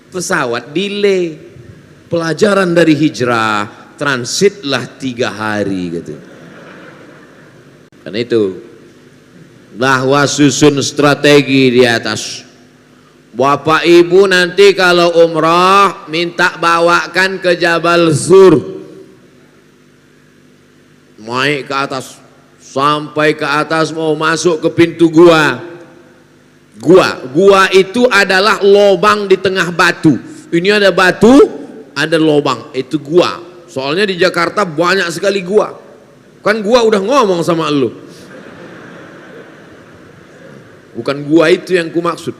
Pesawat delay. Pelajaran dari hijrah, transitlah 3 hari gitu. Karena itu bahwa susun strategi di atas. Bapak ibu nanti kalau umrah minta bawakan ke Jabal Sur. Naik ke atas, sampai ke atas mau masuk ke pintu gua. Gua itu adalah lobang di tengah batu. Ini ada batu, ada lobang, itu gua. Soalnya di Jakarta banyak sekali gua. Kan gua udah ngomong sama lu. Bukan gua itu yang ku maksud.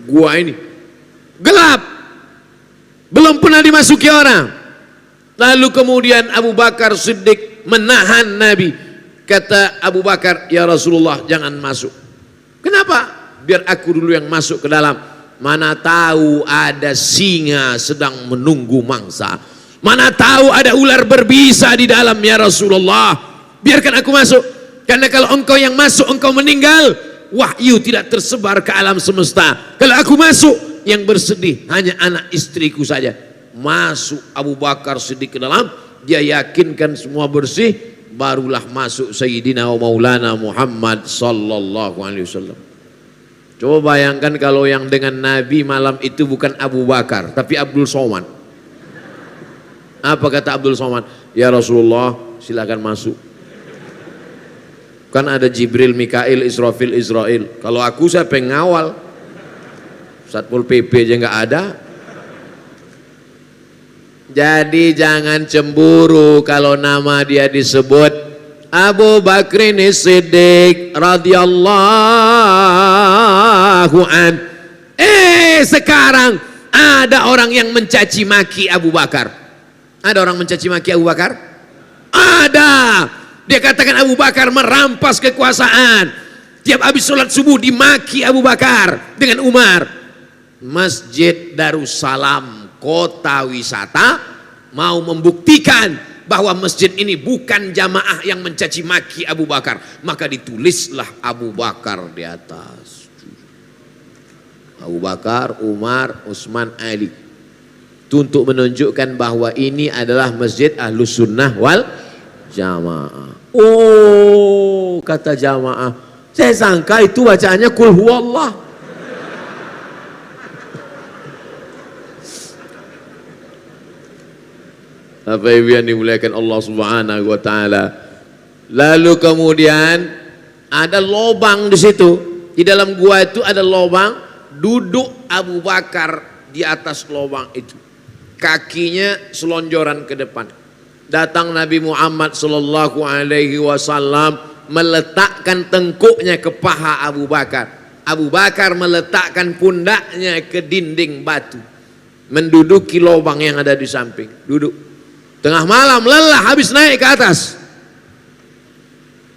Gua ini gelap, belum pernah dimasuki orang. Lalu kemudian Abu Bakar Siddiq menahan Nabi. Kata Abu Bakar, ya Rasulullah jangan masuk. Kenapa? Biar aku dulu yang masuk ke dalam. Mana tahu ada singa sedang menunggu mangsa. Mana tahu ada ular berbisa di dalam, ya Rasulullah. Biarkan aku masuk. Karena kalau engkau yang masuk engkau meninggal, wahyu tidak tersebar ke alam semesta. Kalau aku masuk, yang bersedih hanya anak istriku saja. Masuk Abu Bakar Siddiq ke dalam, dia yakinkan semua bersih, barulah masuk Sayyidina wa Maulana Muhammad sallallahu alaihi wasallam. Coba bayangkan kalau yang dengan Nabi malam itu bukan Abu Bakar, tapi Abdul Somad. Apa kata Abdul Somad? Ya Rasulullah, silakan masuk. Kan ada Jibril, Mikail, Israfil, Israel. Kalau aku saya pengawal. Satpol PP aja nggak ada. Jadi jangan cemburu kalau nama dia disebut Abu Bakrin Siddiq radhiyallahu an. Sekarang ada orang yang mencaci maki Abu Bakar. Ada orang mencaci maki Abu Bakar? Ada. Dia katakan Abu Bakar merampas kekuasaan. Tiap habis sholat subuh dimaki Abu Bakar dengan Umar. Masjid Darussalam, kota wisata, mau membuktikan bahwa masjid ini bukan jamaah yang mencaci maki Abu Bakar. Maka ditulislah Abu Bakar di atas. Abu Bakar, Umar, Utsman, Ali. Itu untuk menunjukkan bahwa ini adalah masjid Ahlus Sunnah wal Jamaah. Oh, kata jamaah, saya sangka itu bacaannya Qul Huwallah. Bapak Ibu yang dimuliakan Allah Subhanahu wa taala. Lalu kemudian ada lobang di situ. Di dalam gua itu ada lobang, duduk Abu Bakar di atas lobang itu. Kakinya selonjoran ke depan. Datang Nabi Muhammad sallallahu alaihi wasallam meletakkan tengkuknya ke paha Abu Bakar. Abu Bakar meletakkan pundaknya ke dinding batu. Menduduki lubang yang ada di samping. Duduk. Tengah malam lelah habis naik ke atas.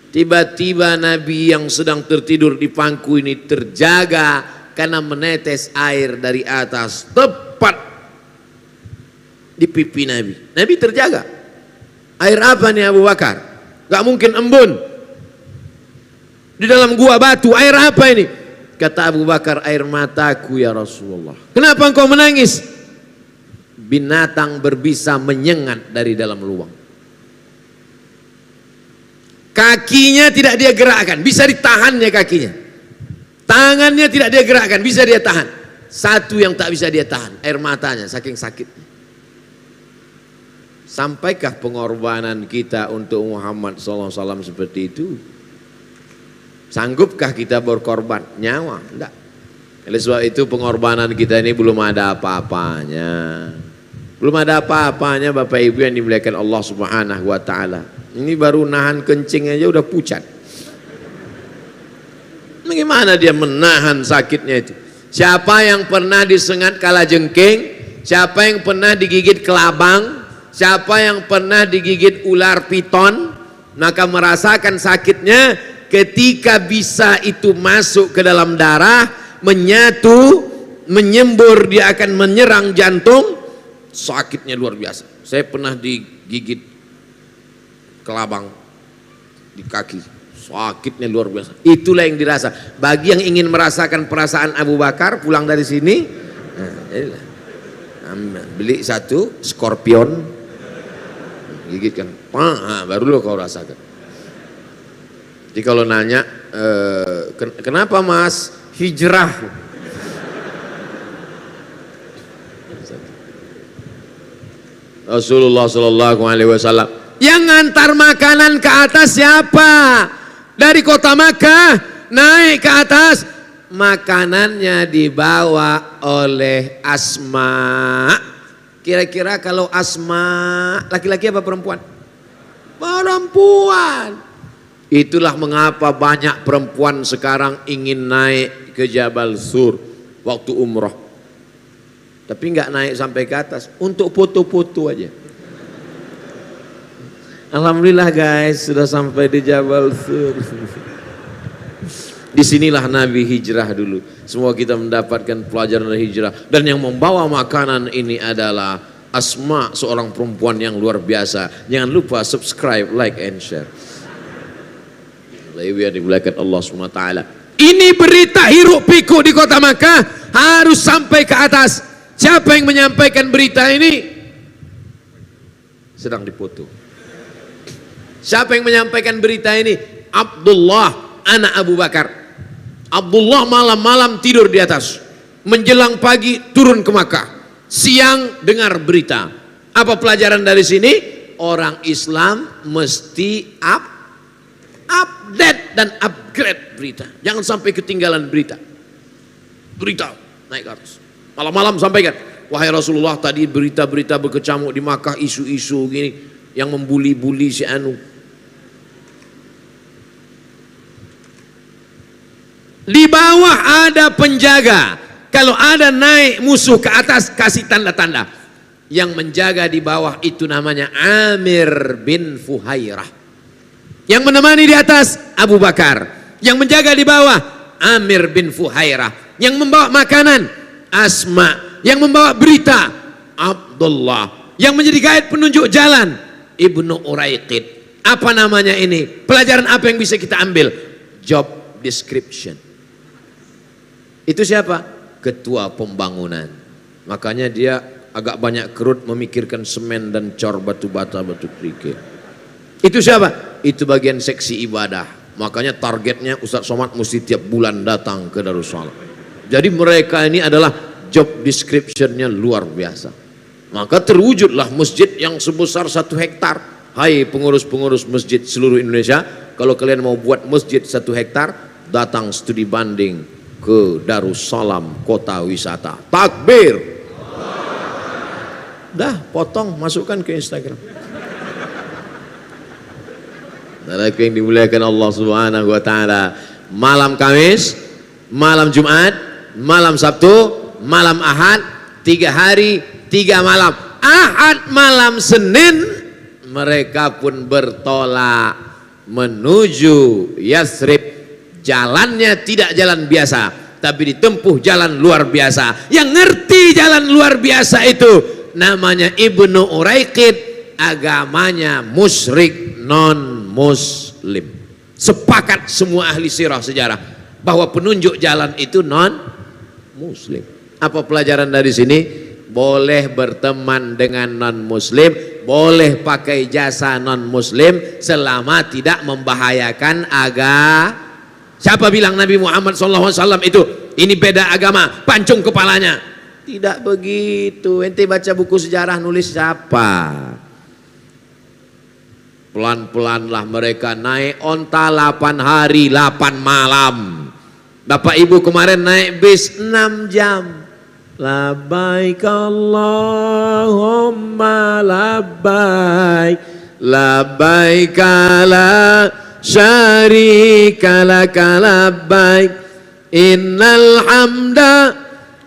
Tiba-tiba Nabi yang sedang tertidur di pangku ini terjaga karena menetes air dari atas. Tepat di pipi Nabi. Nabi terjaga. Air apa nih Abu Bakar? Gak mungkin embun. Di dalam gua batu, air apa ini? Kata Abu Bakar, air mataku ya Rasulullah. Kenapa engkau menangis? Binatang berbisa menyengat dari dalam lubang. Kakinya tidak dia gerakkan, bisa ditahannya kakinya. Tangannya tidak dia gerakkan, bisa dia tahan. Satu yang tak bisa dia tahan, air matanya saking sakitnya. Sampaikah pengorbanan kita untuk Muhammad SAW seperti itu? Sanggupkah kita berkorban nyawa? Enggak. Oleh sebab itu pengorbanan kita ini belum ada apa-apanya. Belum ada apa-apanya Bapak Ibu yang dimuliakan Allah Subhanahu wa taala. Ini baru nahan kencing aja udah pucat. Bagaimana dia menahan sakitnya itu? Siapa yang pernah disengat kalajengking? Siapa yang pernah digigit kelabang? Siapa yang pernah digigit ular piton? Maka merasakan sakitnya ketika bisa itu masuk ke dalam darah, menyatu, menyembur, dia akan menyerang jantung. Sakitnya luar biasa. Saya pernah digigit kelabang di kaki, sakitnya luar biasa. Itulah yang dirasa. Bagi yang ingin merasakan perasaan Abu Bakar pulang dari sini, beli satu skorpion, gigitkan, baru lo kau rasakan. Jadi kalau nanya, kenapa mas hijrah? Rasulullah Sallallahu Alaihi Wasallam yang ngantar makanan ke atas siapa? Dari kota Makkah naik ke atas, makanannya dibawa oleh Asma. Kira-kira kalau Asma laki-laki apa perempuan? Perempuan. Itulah mengapa banyak perempuan sekarang ingin naik ke Jabal Sur waktu umroh. Tapi nggak naik sampai ke atas, untuk foto-foto aja. Alhamdulillah guys, sudah sampai di Jabal Sur. Disinilah Nabi hijrah dulu. Semua kita mendapatkan pelajaran dari hijrah. Dan yang membawa makanan ini adalah Asma, seorang perempuan yang luar biasa. Jangan lupa subscribe, like, and share. Yang dimuliakan Allah SWT. Ini berita hiruk pikuk di kota Makkah harus sampai ke atas. Siapa yang menyampaikan berita ini? Sedang dipoto. Siapa yang menyampaikan berita ini? Abdullah, anak Abu Bakar. Abdullah malam-malam tidur di atas. Menjelang pagi turun ke Makkah. Siang dengar berita. Apa pelajaran dari sini? Orang Islam mesti update dan upgrade berita. Jangan sampai ketinggalan berita. Berita naik ke atas. Malam-malam sampaikan, wahai Rasulullah, tadi berita-berita berkecamuk di Makkah, isu-isu gini yang membuli-buli si anu. Di bawah ada penjaga. Kalau ada naik musuh ke atas, kasih tanda-tanda. Yang menjaga di bawah itu namanya Amir bin Fuhairah. Yang menemani di atas Abu Bakar. Yang menjaga di bawah Amir bin Fuhairah. Yang membawa makanan Asma. Yang membawa berita Abdullah. Yang menjadi guide penunjuk jalan Ibnu Uraiqid. Apa namanya ini? Pelajaran apa yang bisa kita ambil? Job description. Itu siapa? Ketua pembangunan. Makanya dia agak banyak kerut memikirkan semen dan cor batu bata, batu kerikil. Itu siapa? Itu bagian seksi ibadah. Makanya targetnya Ustadz Somad mesti tiap bulan datang ke Darussalam. Jadi mereka ini adalah job description-nya luar biasa. Maka terwujudlah masjid yang sebesar 1 hektar. Hai pengurus-pengurus masjid seluruh Indonesia, kalau kalian mau buat masjid 1 hektar, datang studi banding ke Darussalam Kota Wisata. Takbir. Dah, potong, masukkan ke Instagram. Saudaraku yang dimuliakan Allah Subhanahu wa taala, malam Kamis, malam Jumat, malam Sabtu, malam Ahad, 3 hari, 3 malam. Ahad malam Senin mereka pun bertolak menuju Yathrib. Jalannya tidak jalan biasa, tapi ditempuh jalan luar biasa. Yang ngerti jalan luar biasa itu namanya Ibnu Uraiqid, agamanya musyrik non muslim. Sepakat semua ahli sirah sejarah bahwa penunjuk jalan itu non muslim. Apa pelajaran dari sini? Boleh berteman dengan non muslim, boleh pakai jasa non muslim selama tidak membahayakan agama. Siapa bilang Nabi Muhammad SAW itu ini beda agama, pancung kepalanya? Tidak begitu. Ente baca buku sejarah nulis siapa? Pelan-pelanlah mereka naik onta 8 hari 8 malam. Bapak Ibu kemarin naik bis 6 jam. Labbaik Allahumma labbaik, labbaik la syarika laka labbaik, innal hamda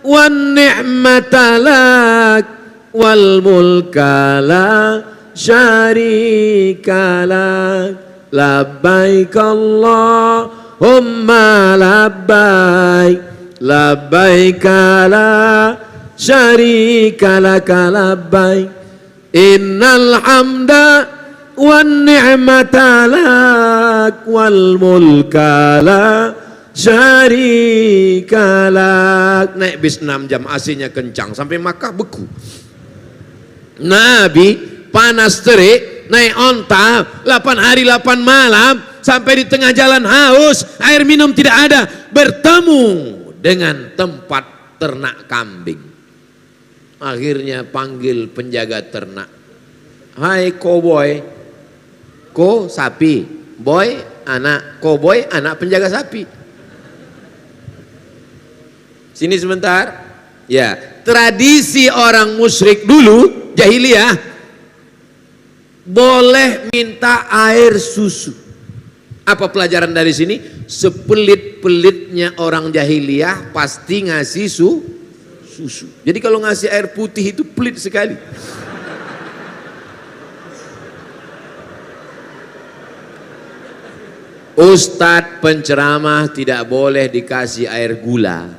wan ni'mata lak wal mulka la syarika lak, labbaik Allahumma labbaik, labbaik la syarika laka labbaik, innal hamda wan ni'mata lak wal mulka la syarika lak. Naik bis 6 jam, AC-nya kencang sampai Makkah beku. Nabi panas terik naik onta 8 hari 8 malam sampai di tengah jalan haus, air minum tidak ada, bertemu dengan tempat ternak kambing. Akhirnya panggil penjaga ternak, hai koboi, ko sapi, boy anak, koboi anak penjaga sapi. Sini sebentar. Ya, tradisi orang musyrik dulu jahiliyah boleh minta air susu. Apa pelajaran dari sini? Sepelit-pelitnya orang jahiliyah pasti ngasih susu. Jadi kalau ngasih air putih itu pelit sekali. Ustadz penceramah tidak boleh dikasih air gula,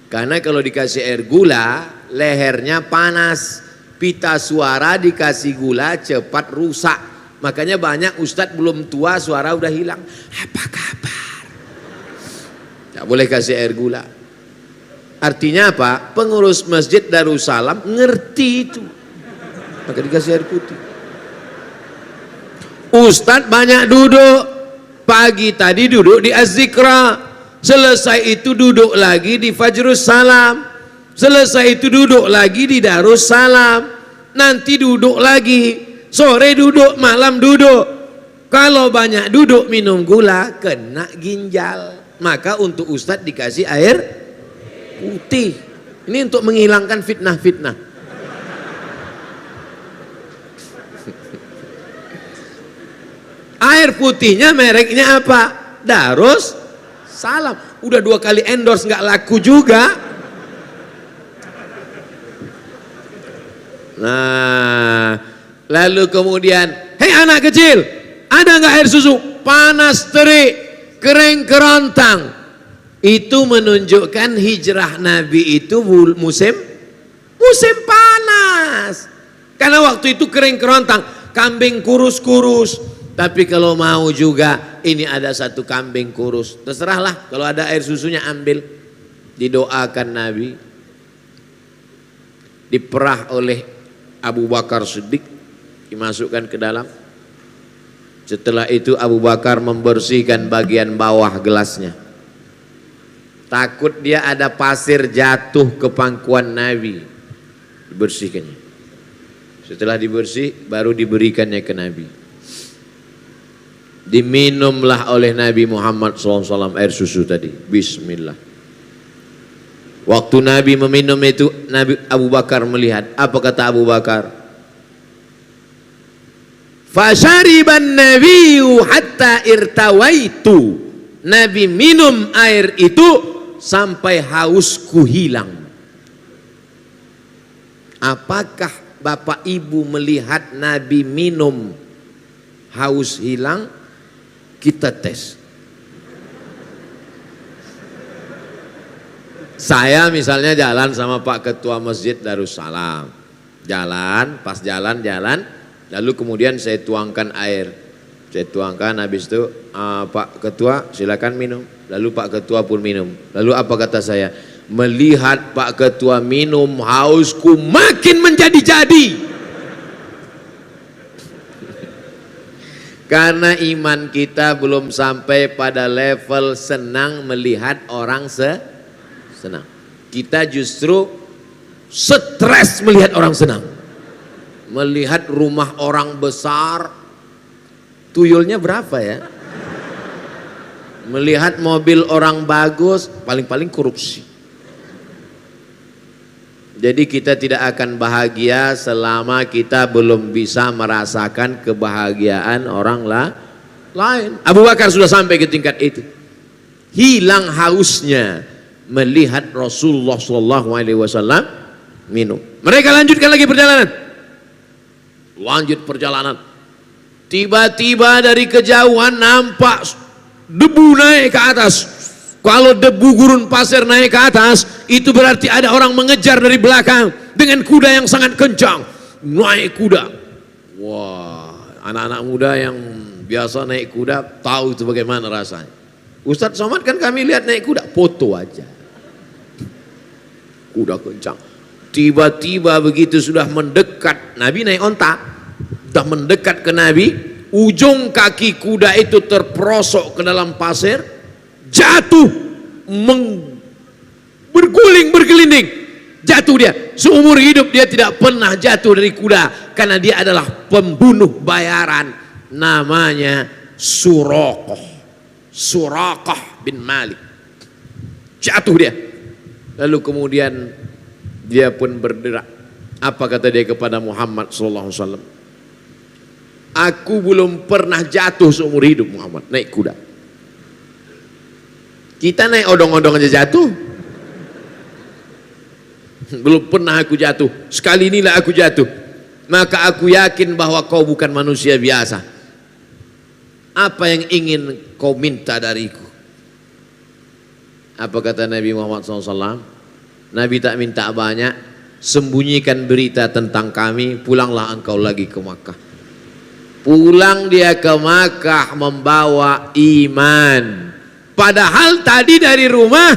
karena kalau dikasih air gula lehernya panas, pita suara dikasih gula cepat rusak. Makanya banyak ustadz belum tua suara udah hilang. Apa kabar? Tidak boleh kasih air gula. Artinya apa? Pengurus masjid Darussalam ngerti itu, maka dikasih air putih. Ustadz banyak duduk. Pagi tadi duduk di Az-Zikra, selesai itu duduk lagi di Fajrus Salam, selesai itu duduk lagi di Darussalam, nanti duduk lagi, sore duduk, malam duduk. Kalau banyak duduk minum gula kena ginjal. Maka untuk ustadz dikasih air putih. Ini untuk menghilangkan fitnah-fitnah. Air putihnya mereknya apa? Darussalam. Udah 2 kali endorse nggak laku juga. Nah, lalu kemudian, hei anak kecil, ada nggak air susu? Panas terik, kering kerontang. Itu menunjukkan hijrah Nabi itu musim panas. Karena waktu itu kering kerontang, kambing kurus-kurus. Tapi kalau mau juga ini ada satu kambing kurus, terserahlah, kalau ada air susunya ambil. Didoakan Nabi, diperah oleh Abu Bakar Siddiq, dimasukkan ke dalam. Setelah itu Abu Bakar membersihkan bagian bawah gelasnya. Takut dia ada pasir jatuh ke pangkuan Nabi, dibersihkannya. Setelah dibersih baru diberikannya ke Nabi. Diminumlah oleh Nabi Muhammad SAW air susu tadi. Bismillah. Waktu Nabi meminum itu, Nabi Abu Bakar melihat. Apa kata Abu Bakar? Fasyariban nabiyyu hatta irtawaitu. Nabi minum air itu sampai hausku hilang. Apakah Bapak Ibu melihat Nabi minum haus hilang? Kita tes. Saya misalnya jalan sama Pak Ketua Masjid Darussalam. Pas jalan, lalu kemudian saya tuangkan air. Saya tuangkan, habis itu Pak Ketua silakan minum. Lalu Pak Ketua pun minum. Lalu apa kata saya? Melihat Pak Ketua minum, hausku makin menjadi-jadi. Karena iman kita belum sampai pada level senang melihat orang senang. Kita justru stres melihat orang senang. Melihat rumah orang besar, tuyulnya berapa ya? Melihat mobil orang bagus, paling-paling korupsi. Jadi kita tidak akan bahagia selama kita belum bisa merasakan kebahagiaan orang lain. Abu Bakar sudah sampai ke tingkat itu. Hilang hausnya melihat Rasulullah SAW minum. Mereka lanjutkan lagi perjalanan. Lanjut perjalanan. Tiba-tiba dari kejauhan nampak debu naik ke atas. Kalau debu gurun pasir naik ke atas, itu berarti ada orang mengejar dari belakang dengan kuda yang sangat kencang. Naik kuda. Wah, anak-anak muda yang biasa naik kuda tahu itu bagaimana rasanya. Ustadz Somad kan kami lihat naik kuda, foto aja. Kuda kencang. Tiba-tiba begitu sudah mendekat, Nabi naik onta. Sudah mendekat ke Nabi, ujung kaki kuda itu terperosok ke dalam pasir, jatuh, bergelinding, jatuh dia. Seumur hidup dia tidak pernah jatuh dari kuda, karena dia adalah pembunuh bayaran. Namanya Suraqah bin Malik. Jatuh dia. Lalu kemudian dia pun berderak. Apa kata dia kepada Muhammad SAW? Aku belum pernah jatuh seumur hidup Muhammad, naik kuda. Kita naik odong-odong aja jatuh. Belum pernah aku jatuh. Sekali inilah aku jatuh. Maka aku yakin bahwa kau bukan manusia biasa. Apa yang ingin kau minta dariku? Apa kata Nabi Muhammad SAW? Nabi tak minta banyak. Sembunyikan berita tentang kami. Pulanglah engkau lagi ke Makkah. Pulang dia ke Makkah membawa iman. Padahal tadi dari rumah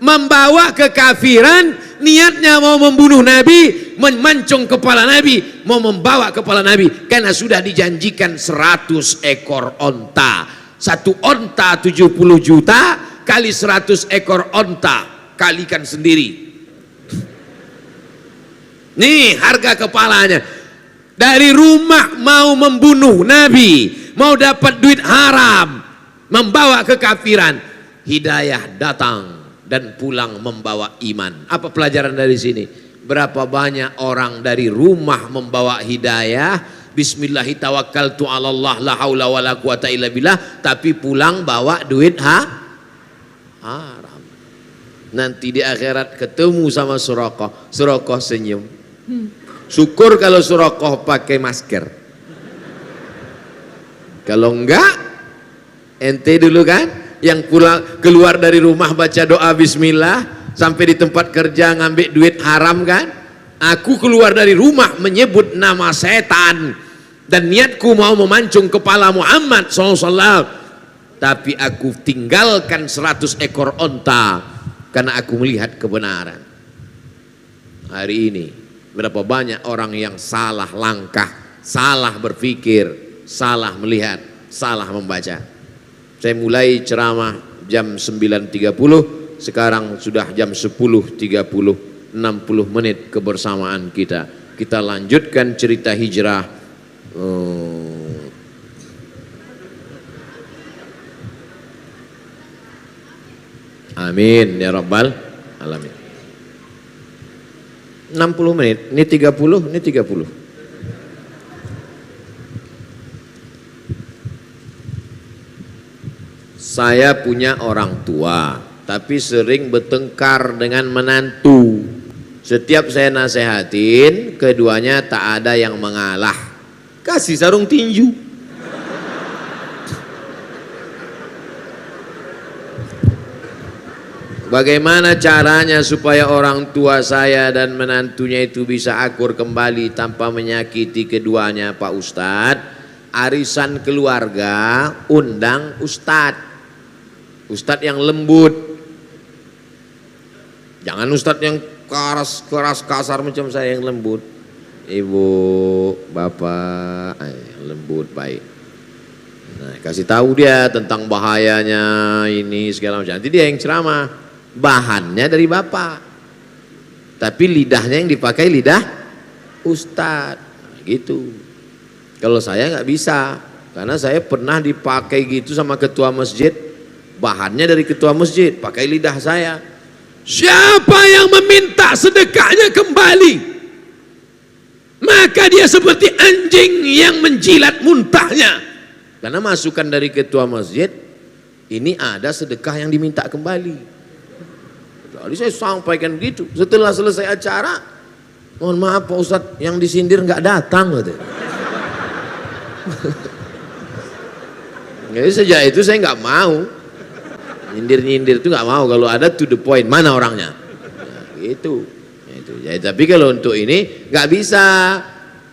membawa kekafiran, niatnya mau membunuh Nabi, memancung kepala Nabi, mau membawa kepala Nabi, karena sudah dijanjikan 100 ekor onta. Satu onta 70 juta kali 100 ekor onta, kalikan sendiri. Nih harga kepalanya. Dari rumah mau membunuh Nabi, mau dapat duit haram, membawa kekafiran. Hidayah datang dan pulang membawa iman. Apa pelajaran dari sini? Berapa banyak orang dari rumah membawa hidayah, bismillahi tawakkaltu 'alallah la haula wala quwata illa billah, tapi pulang bawa duit haram. Nanti di akhirat ketemu sama Suraqah. Suraqah senyum. Syukur kalau Suraqah pakai masker. Kalau enggak, ente dulu kan yang pulang keluar dari rumah baca doa bismillah, sampai di tempat kerja ngambil duit haram kan. Aku keluar dari rumah menyebut nama setan dan niatku mau memancung kepala Muhammad SAW, tapi aku tinggalkan 100 ekor onta karena aku melihat kebenaran. Hari ini berapa banyak orang yang salah langkah, salah berpikir, salah melihat, salah membaca. Saya mulai ceramah jam 9.30, sekarang sudah jam 10.30, 60 menit kebersamaan kita. kita lanjutkan cerita hijrah. Amin ya rabbal alamin. 60 menit, ini 30, ini 30. Saya punya orang tua, tapi sering bertengkar dengan menantu. Setiap saya nasehatin, keduanya tak ada yang mengalah. Kasih sarung tinju. Bagaimana caranya supaya orang tua saya dan menantunya itu bisa akur kembali tanpa menyakiti keduanya, Pak Ustadz? Arisan keluarga, undang Ustadz. Ustadz yang lembut. Jangan Ustadz yang keras kasar macam saya yang lembut. Ibu, bapak, lembut baik. Nah, kasih tahu dia tentang bahayanya ini segala macam. Nanti dia yang ceramah. Bahannya dari bapak, tapi lidahnya yang dipakai lidah Ustadz, gitu. Kalau saya nggak bisa, karena saya pernah dipakai gitu sama ketua masjid. Bahannya dari ketua masjid, pakai lidah saya. Siapa yang meminta sedekahnya kembali, maka dia seperti anjing yang menjilat muntahnya. Karena masukan dari ketua masjid, ini ada sedekah yang diminta kembali. Jadi saya sampaikan begitu. Setelah selesai acara, mohon maaf Pak Ustadz, yang disindir nggak datang. Jadi sejak itu saya nggak mau nyindir itu, nggak mau. Kalau ada to the point, mana orangnya? Nah, gitu. Jadi, tapi kalau untuk ini nggak bisa.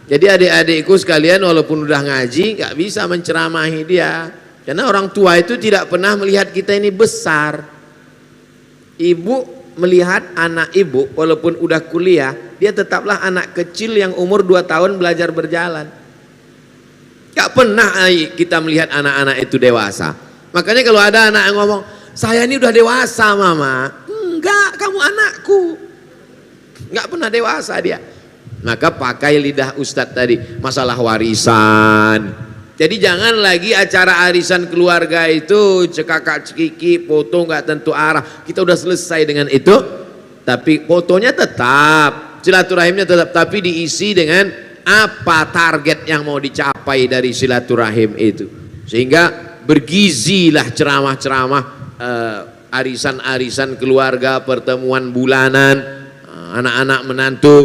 Jadi adik-adikku sekalian, walaupun udah ngaji, nggak bisa menceramahi dia. Karena orang tua itu tidak pernah melihat kita ini besar. Ibu melihat anak ibu walaupun udah kuliah, dia tetaplah anak kecil yang umur 2 tahun belajar berjalan. Gak pernah kita melihat anak-anak itu dewasa. Makanya kalau ada anak yang ngomong, saya ini udah dewasa mama. Enggak, kamu anakku. Gak pernah dewasa dia. Maka pakai lidah Ustadz tadi, masalah warisan. Jadi jangan lagi acara arisan keluarga itu cekakak cekiki, foto nggak tentu arah. Kita udah selesai dengan itu, tapi fotonya tetap, silaturahimnya tetap, tapi diisi dengan apa target yang mau dicapai dari silaturahim itu. Sehingga bergizilah ceramah-ceramah arisan-arisan keluarga, pertemuan bulanan, anak-anak menantu,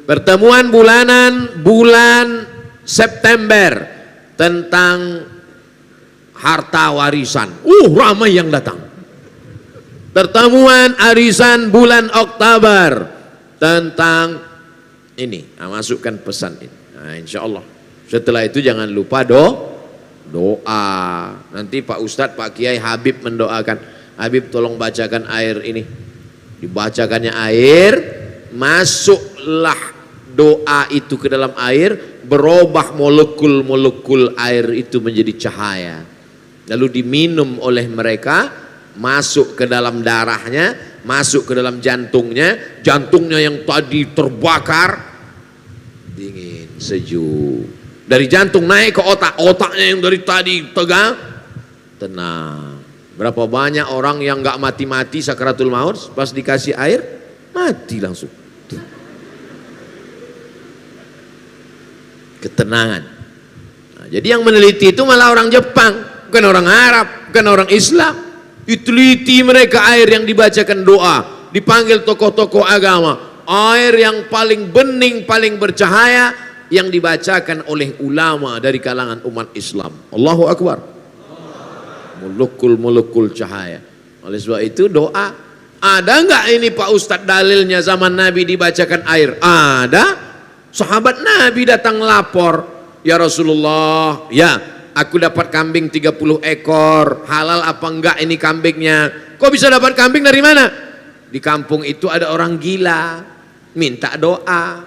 pertemuan bulanan bulan September tentang harta warisan. Ramai yang datang. Pertemuan arisan bulan Oktober tentang ini. Masukkan pesan ini. Nah, insya Allah. Setelah itu jangan lupa doa. Nanti Pak Ustadz, Pak Kiai Habib mendoakan. Habib tolong bacakan air ini. Dibacakannya air, masuklah doa itu ke dalam air, berubah molekul-molekul air itu menjadi cahaya. Lalu diminum oleh mereka, masuk ke dalam darahnya, masuk ke dalam jantungnya. Jantungnya yang tadi terbakar, dingin, sejuk. Dari jantung naik ke otak, otaknya yang dari tadi tegang, tenang. Berapa banyak orang yang gak mati-mati sakaratul maut, pas dikasih air, mati langsung. Ketenangan. Nah, jadi yang meneliti itu malah orang Jepang, bukan orang Arab, bukan orang Islam. Diteliti mereka air yang dibacakan doa, dipanggil tokoh-tokoh agama, air yang paling bening, paling bercahaya, yang dibacakan oleh ulama dari kalangan umat Islam. Allahu Akbar. Molekul-molekul cahaya. Oleh sebab itu doa. Ada nggak ini Pak Ustadz dalilnya zaman Nabi dibacakan air? Ada. Sahabat Nabi datang lapor, ya Rasulullah, ya aku dapat kambing 30 ekor, halal apa enggak ini kambingnya? Kok bisa dapat kambing dari mana? Di kampung itu ada orang gila, minta doa.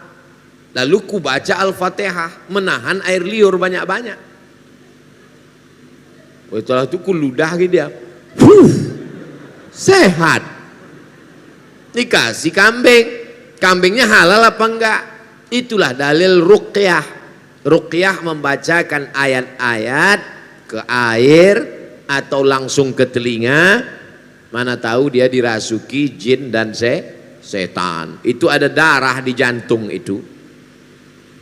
Lalu ku baca Al-Fatihah, menahan air liur banyak-banyak. Setelah itu ku ludah gitu dia, sehat. Dikasih kambing, kambingnya halal apa enggak? Itulah dalil ruqyah. Ruqyah membacakan ayat-ayat ke air atau langsung ke telinga, mana tahu dia dirasuki jin dan setan. Itu ada darah di jantung itu,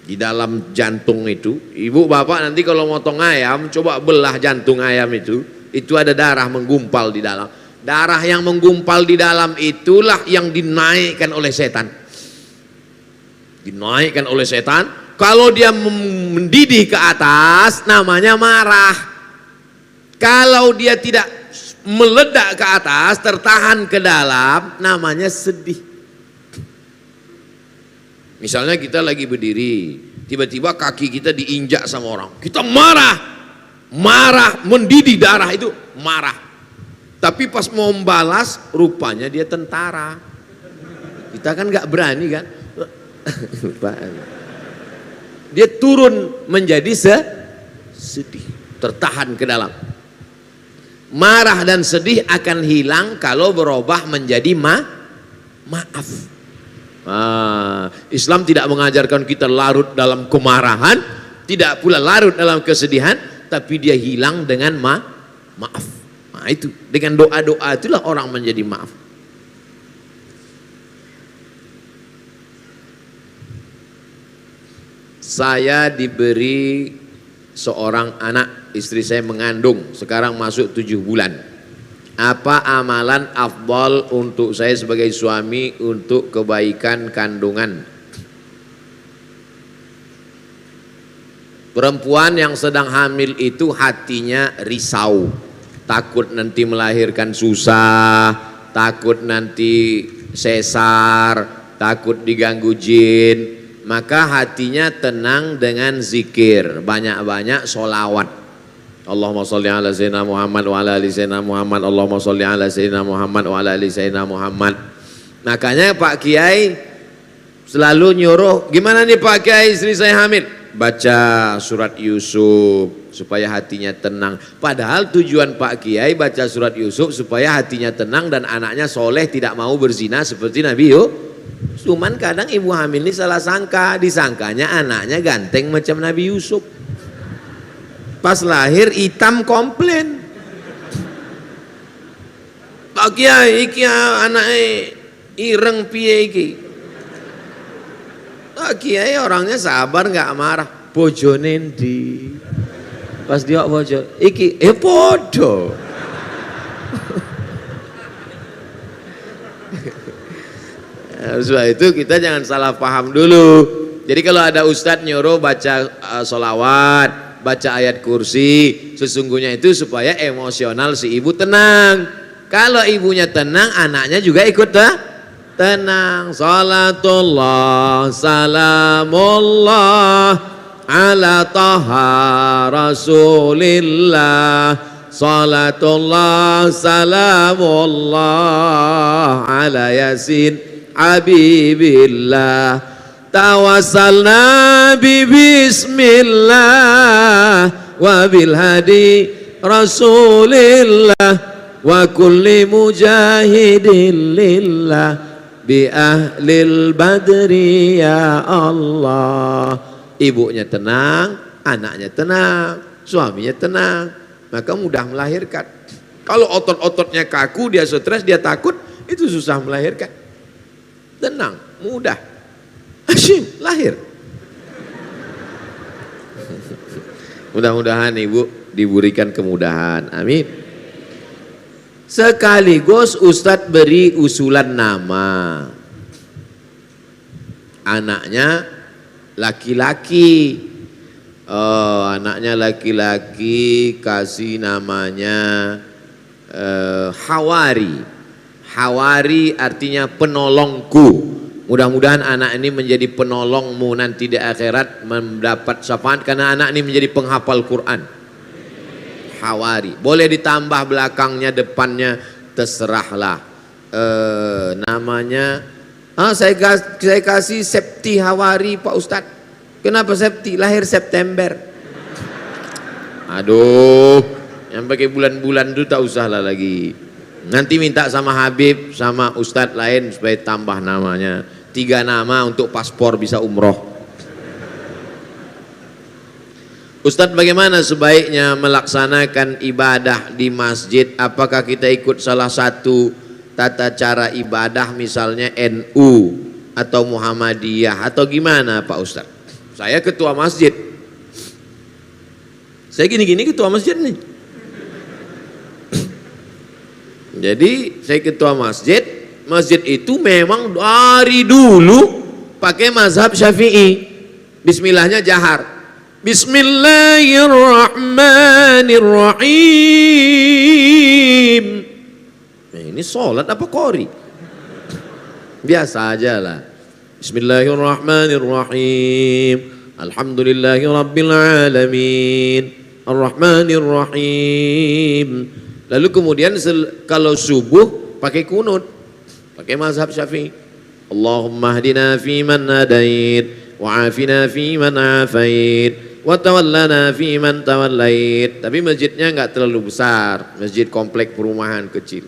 di dalam jantung itu. Ibu bapak nanti kalau motong ayam, coba belah jantung ayam itu ada darah menggumpal di dalam. Darah yang menggumpal di dalam itulah yang dinaikkan oleh setan. Dinaikkan oleh setan. Kalau dia mendidih ke atas, namanya marah. Kalau dia tidak meledak ke atas, tertahan ke dalam, namanya sedih. Misalnya kita lagi berdiri, tiba-tiba kaki kita diinjak sama orang, kita marah, mendidih darah itu, marah. Tapi pas mau membalas, rupanya dia tentara. Kita kan nggak berani kan? Dia turun menjadi sedih, tertahan ke dalam. Marah dan sedih akan hilang kalau berubah menjadi maaf. Islam tidak mengajarkan kita larut dalam kemarahan, tidak pula larut dalam kesedihan, tapi dia hilang dengan maaf. Nah itu, dengan doa-doa itulah orang menjadi maaf. Saya diberi seorang anak, istri saya mengandung, sekarang masuk 7 bulan. Apa amalan afdal untuk saya sebagai suami untuk kebaikan kandungan? Perempuan yang sedang hamil itu hatinya risau, takut nanti melahirkan susah, takut nanti sesar, takut diganggu jin. Maka hatinya tenang dengan zikir, banyak-banyak sholawat. Allahumma sholli ala sayyidina Muhammad wa ala ali sayyidina Muhammad. Allahumma sholli ala sayyidina Muhammad wa ala ali sayyidina Muhammad. Makanya Pak Kiai selalu nyuruh, gimana nih Pak Kiai, istri saya hamil? Baca surat Yusuf supaya hatinya tenang. Padahal tujuan Pak Kiai baca surat Yusuf supaya hatinya tenang dan anaknya soleh, tidak mau berzina seperti Nabi Yusuf. Cuman kadang ibu hamil ini salah sangka, disangkanya anaknya ganteng macam Nabi Yusuf. Pas lahir hitam komplain. Pak Kiai iki anaknya ireng piye iki. Pak Kiai orangnya sabar nggak marah. Bojone ndi? Pas dia bojo iki podo. Sebab itu kita jangan salah paham dulu. Jadi kalau ada ustadz nyuruh baca sholawat, baca ayat kursi, sesungguhnya itu supaya emosional si ibu tenang. Kalau ibunya tenang, anaknya juga ikut tenang. Salatullah salamullah ala taha rasulillah. Salatullah salamullah ala yasin Habibillah. Tawassalna bismillah wa bil hadi rasulillah wa kulli mujahidin lillah bi ahlil badri ya Allah. Ibunya tenang, anaknya tenang, suaminya tenang, maka mudah melahirkan. Kalau otot-ototnya kaku, dia stres, dia takut, itu susah melahirkan. Tenang, mudah, asyik lahir. Mudah-mudahan ibu diberikan kemudahan, amin. Sekaligus Ustadz beri usulan nama. Anaknya laki-laki. Oh, anaknya laki-laki, kasih namanya Hawari. Hawari artinya penolongku. Mudah-mudahan anak ini menjadi penolongmu nanti di akhirat, mendapat syafaat karena anak ini menjadi penghafal Quran. Hawari. Boleh ditambah belakangnya, depannya, terserahlah. Namanya saya kasih Septi Hawari Pak Ustadz. Kenapa Septi? Lahir September. Aduh, yang pakai bulan-bulan itu tak usahlah lagi. Nanti minta sama Habib, sama Ustadz lain supaya tambah namanya. 3 nama untuk paspor bisa umroh. Ustadz, bagaimana sebaiknya melaksanakan ibadah di masjid? Apakah kita ikut salah satu tata cara ibadah, misalnya NU atau Muhammadiyah, atau gimana Pak Ustadz? Saya ketua masjid, saya gini-gini ketua masjid nih. Jadi saya ketua masjid, masjid itu memang dari dulu pakai mazhab Syafi'i. Bismillahnya jahar. Bismillahirrahmanirrahim. Nah, ini sholat apa qori? Biasa aja lah. Bismillahirrahmanirrahim. Alhamdulillahi rabbil alamin. Ar-Rahmanirrahim. Lalu kemudian kalau subuh pakai kunut, pakai mazhab Syafi'i. Allahumma hdina fi man hadait, wa afina fi man afait, wa tawallana fi man tawallait. Tapi masjidnya enggak terlalu besar, masjid komplek perumahan kecil.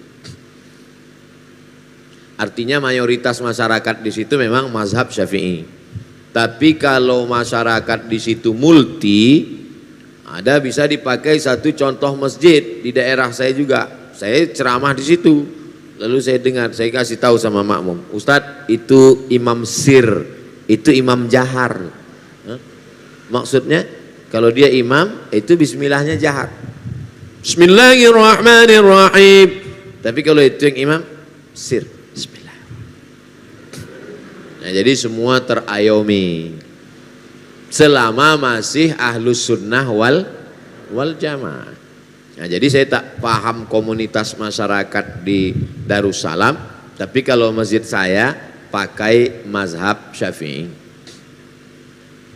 Artinya mayoritas masyarakat di situ memang mazhab Syafi'i. Tapi kalau masyarakat di situ multi, ada bisa dipakai satu contoh masjid di daerah saya juga. Saya ceramah di situ. Lalu saya dengar, saya kasih tahu sama makmum, Ustadz, itu imam sir, itu imam jahar. Maksudnya kalau dia imam itu bismillahnya jahar. Bismillahirrahmanirrahim. Tapi kalau itu yang imam sir, bismillah. Nah, jadi semua terayomi selama masih ahlus sunnah wal jamaah. Nah, jadi saya tak paham komunitas masyarakat di Darussalam, tapi kalau masjid saya pakai mazhab Syafi'i.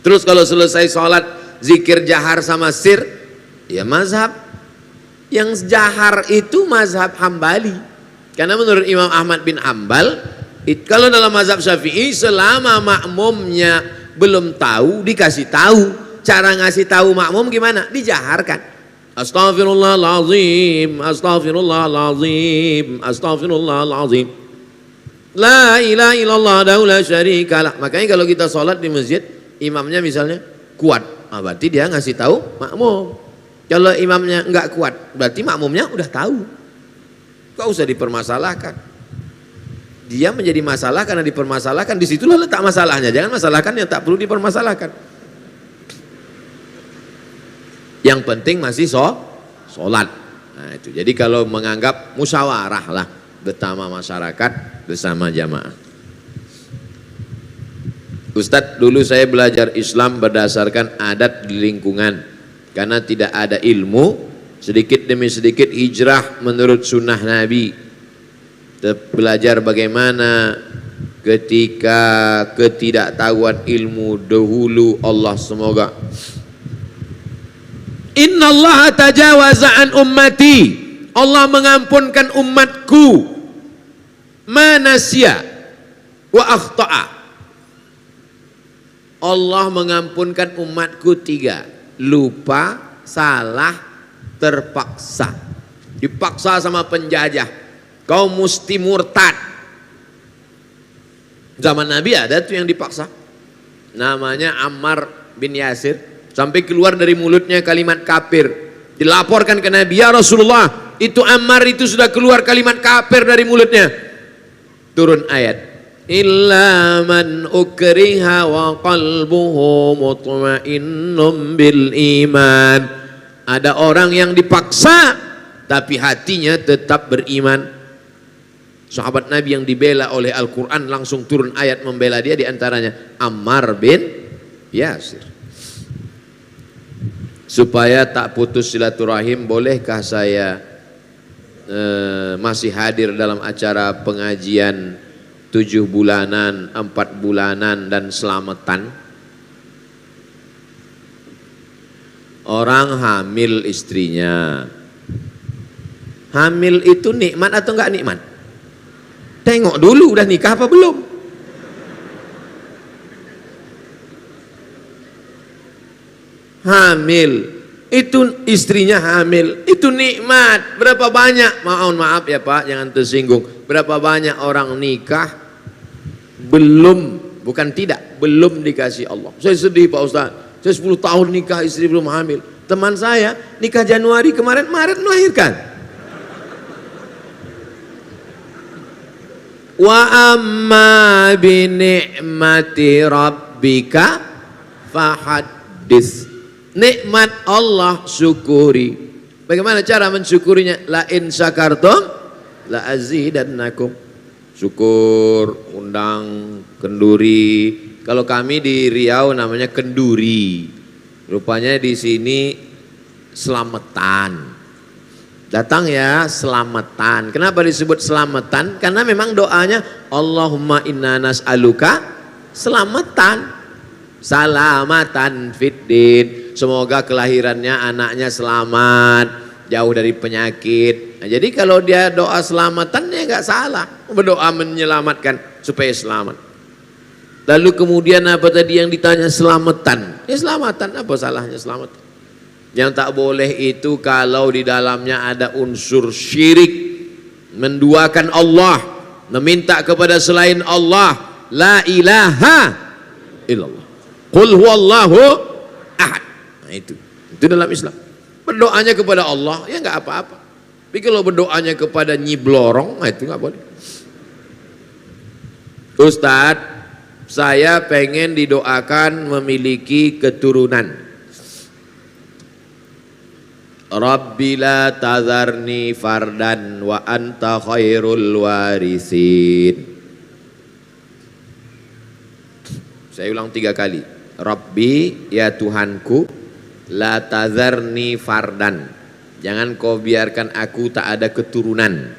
Terus kalau selesai sholat zikir jahar sama sir, ya mazhab yang jahar itu mazhab Hambali. Karena menurut Imam Ahmad bin Hambal, kalau dalam mazhab Syafi'i selama makmumnya belum tahu dikasih tahu. Cara ngasih tahu makmum gimana? Dijaharkan. Astaghfirullahaladzim, astaghfirullahaladzim, astaghfirullahaladzim. La ilaha illallah la syarikalah. Makanya kalau kita sholat di masjid, imamnya misalnya kuat, berarti dia ngasih tahu makmum. Kalau imamnya enggak kuat, berarti makmumnya udah tahu. Gak usah dipermasalahkan. Dia menjadi masalah karena dipermasalahkan. Disitulah letak masalahnya. Jangan masalahkan yang tak perlu dipermasalahkan. Yang penting masih sholat. Nah, itu. Jadi kalau menganggap musyawarah lah bersama masyarakat, bersama jamaah. Ustadz, dulu saya belajar Islam berdasarkan adat di lingkungan. Karena tidak ada ilmu, sedikit demi sedikit hijrah menurut sunnah Nabi. Belajar bagaimana ketika ketidaktahuan ilmu dahulu, Allah semoga Inna Allah tajawaza an ummati, Allah mengampunkan umatku manasya wa akhta'a. Allah mengampunkan umatku 3, lupa, salah, terpaksa. Dipaksa sama penjajah, kau mesti murtad. Zaman Nabi ada tuh yang dipaksa, namanya Ammar bin Yasir. Sampai keluar dari mulutnya kalimat kafir. Dilaporkan ke Nabi, ya Rasulullah, itu Ammar itu sudah keluar kalimat kafir dari mulutnya. Turun ayat, illa man ukriha wa qalbuhu mutmainnum bil iman. Ada orang yang dipaksa tapi hatinya tetap beriman. Sahabat Nabi yang dibela oleh Al-Quran langsung turun ayat membela dia, diantaranya Ammar bin Yasir. Supaya tak putus silaturahim, bolehkah saya masih hadir dalam acara pengajian 7 bulanan, 4 bulanan dan selamatan? Orang hamil istrinya, hamil itu nikmat atau enggak nikmat? Tengok dulu udah nikah apa belum. Hamil itu, istrinya hamil itu nikmat. Berapa banyak, mohon maaf ya Pak, jangan tersinggung, berapa banyak orang nikah belum, bukan tidak, belum dikasih Allah. Saya sedih Pak Ustaz, Saya 10 tahun nikah, istri belum hamil. Teman saya nikah Januari kemarin, Maret melahirkan. Wa amma bi ni'mati rabbika fahaddits. Nikmat Allah syukuri. Bagaimana cara mensyukurinya? La in syakartum la azidannakum. Syukur, undang kenduri. Kalau kami di Riau namanya kenduri. Rupanya di sini selamatan. Datang ya, selamatan. Kenapa disebut selamatan? Karena memang doanya Allahumma inna nas'aluka selamatan. Salamatan fiddin. Semoga kelahirannya anaknya selamat, jauh dari penyakit. Nah, jadi kalau dia doa selamatan ya nggak salah. Berdoa menyelamatkan supaya selamat. Lalu kemudian apa tadi yang ditanya selamatan? Ya selamatan, apa salahnya selamatan? Yang tak boleh itu kalau di dalamnya ada unsur syirik, menduakan Allah, meminta kepada selain Allah, la ilaha illallah, qul huwallahu ahad. Nah itu dalam Islam. Berdoanya kepada Allah ya nggak apa-apa. Tapi kalau berdoanya kepada Nyi Blorong, nah itu nggak boleh. Ustadz, saya pengen didoakan memiliki keturunan. Rabbi la tazarni fardan wa anta khairul warisin. Saya ulang 3 kali. Rabbi, ya Tuhanku, la tazarni fardan. Jangan kau biarkan aku tak ada keturunan.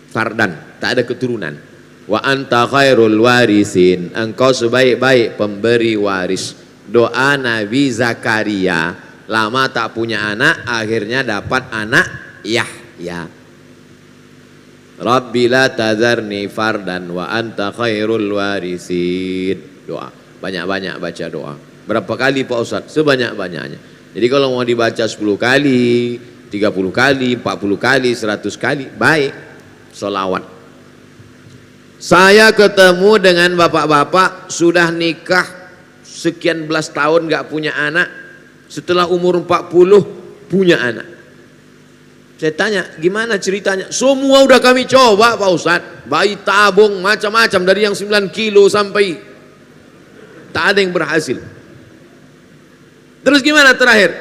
Fardan, tak ada keturunan. Wa anta khairul warisin. Engkau sebaik-baik pemberi waris. Doa Nabi Zakaria. Lama tak punya anak, akhirnya dapat anak Yahya. Rabbi la tazarni fardan wa anta khairul warisin. Doa, banyak-banyak baca doa. Berapa kali Pak Ustadz? Sebanyak-banyaknya. Jadi kalau mau dibaca 10 kali, 30 kali, 40 kali, 100 kali, baik. Sholawat. Saya ketemu dengan bapak-bapak sudah nikah sekian belas tahun gak punya anak. Setelah umur 40 punya anak. Saya tanya, gimana ceritanya? Semua udah kami coba Pak Ustadz. Bayi tabung macam-macam dari yang 9 kilo sampai tak ada yang berhasil. Terus gimana terakhir?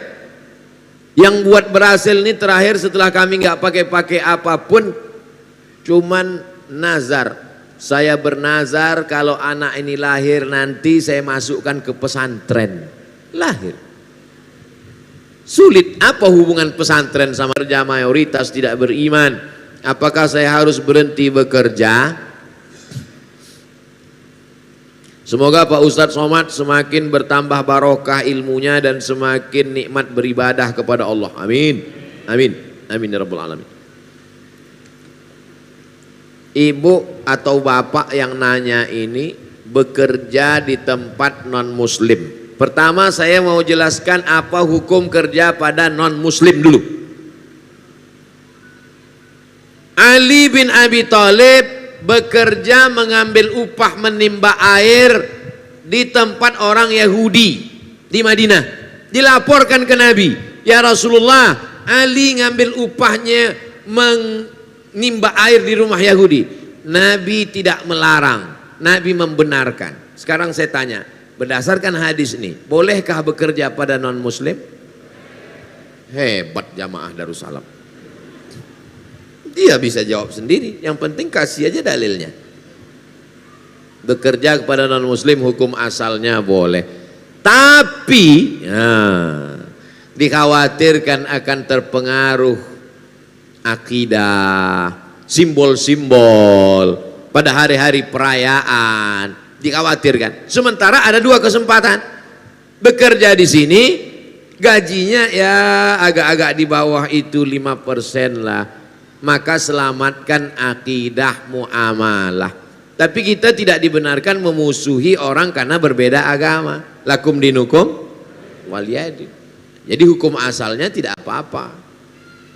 Yang buat berhasil ini terakhir setelah kami nggak pakai apapun, cuman nazar. Saya bernazar kalau anak ini lahir nanti saya masukkan ke pesantren. Lahir. Sulit, apa hubungan pesantren sama kerja mayoritas tidak beriman? Apakah saya harus berhenti bekerja? Semoga Pak Ustadz Somad semakin bertambah barokah ilmunya dan semakin nikmat beribadah kepada Allah. Amin. Amin. Amin ya rabbal alamin. Ibu atau bapak yang nanya ini bekerja di tempat non muslim. Pertama saya mau jelaskan apa hukum kerja pada non-muslim dulu. Ali bin Abi Thalib bekerja mengambil upah menimba air di tempat orang Yahudi di Madinah. Dilaporkan ke Nabi, ya Rasulullah, Ali ngambil upahnya menimba air di rumah Yahudi. Nabi tidak melarang, Nabi membenarkan. Sekarang saya tanya, berdasarkan hadis ini, bolehkah bekerja pada non-muslim? Hebat jamaah Darussalam. Dia bisa jawab sendiri, yang penting kasih aja dalilnya. Bekerja kepada non-muslim hukum asalnya boleh. Tapi dikhawatirkan akan terpengaruh akidah, simbol-simbol pada hari-hari perayaan. Dikhawatirkan. Sementara ada 2 kesempatan. Bekerja di sini gajinya ya agak-agak di bawah itu 5% lah. Maka selamatkan akidah muamalah. Tapi kita tidak dibenarkan memusuhi orang karena berbeda agama. Lakum dinukum waliyadin. Jadi hukum asalnya tidak apa-apa.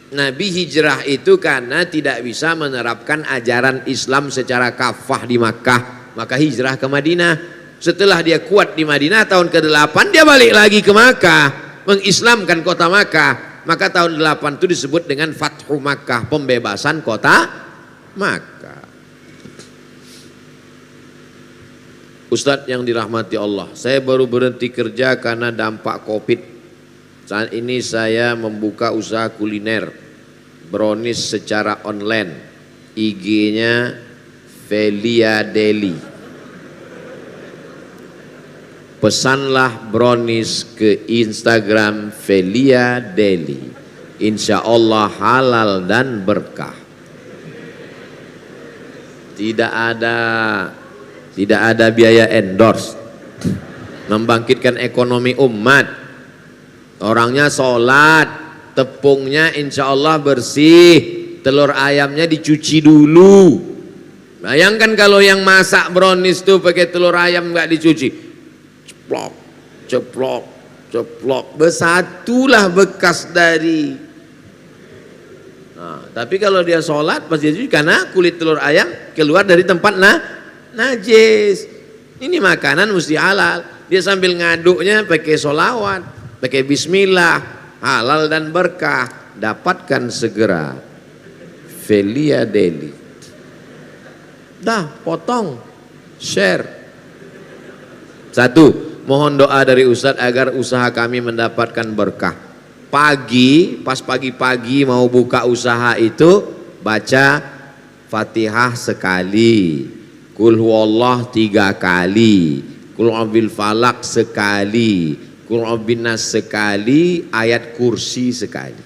Nabi hijrah itu karena tidak bisa menerapkan ajaran Islam secara kafah di Makkah. Maka hijrah ke Madinah Setelah dia kuat di Madinah tahun ke-8 dia balik lagi ke Makkah, mengislamkan kota Makkah. Maka tahun 8 itu disebut dengan Fathu Makkah, pembebasan kota Makkah. Ustadz yang dirahmati Allah, saya baru berhenti kerja karena dampak Covid. Saat ini saya membuka usaha kuliner brownies secara online. IG-nya Velia Deli. Pesanlah brownies ke Instagram Velia Deli. Insya Allah halal dan berkah. Tidak ada biaya endorse. Membangkitkan ekonomi umat. Orangnya sholat, tepungnya insya Allah bersih, telur ayamnya dicuci dulu. Bayangkan kalau yang masak brownies tuh pakai telur ayam nggak dicuci, ceplok, ceplok, ceplok, bersatulah bekas dari. Nah, tapi kalau dia sholat pasti dicuci karena kulit telur ayam keluar dari tempat najis. Ini makanan mesti halal. Dia sambil ngaduknya pakai sholawat, pakai bismillah, halal dan berkah. Dapatkan segera Velia Deli. Dah, potong, share. 1. Mohon doa dari Ustadz agar usaha kami mendapatkan berkah. Pagi, pas pagi-pagi mau buka usaha itu, baca Fatihah sekali, Qul huwallah 3 kali, Qul a'udzu falak sekali, Qul a'udzu nas sekali, ayat kursi sekali.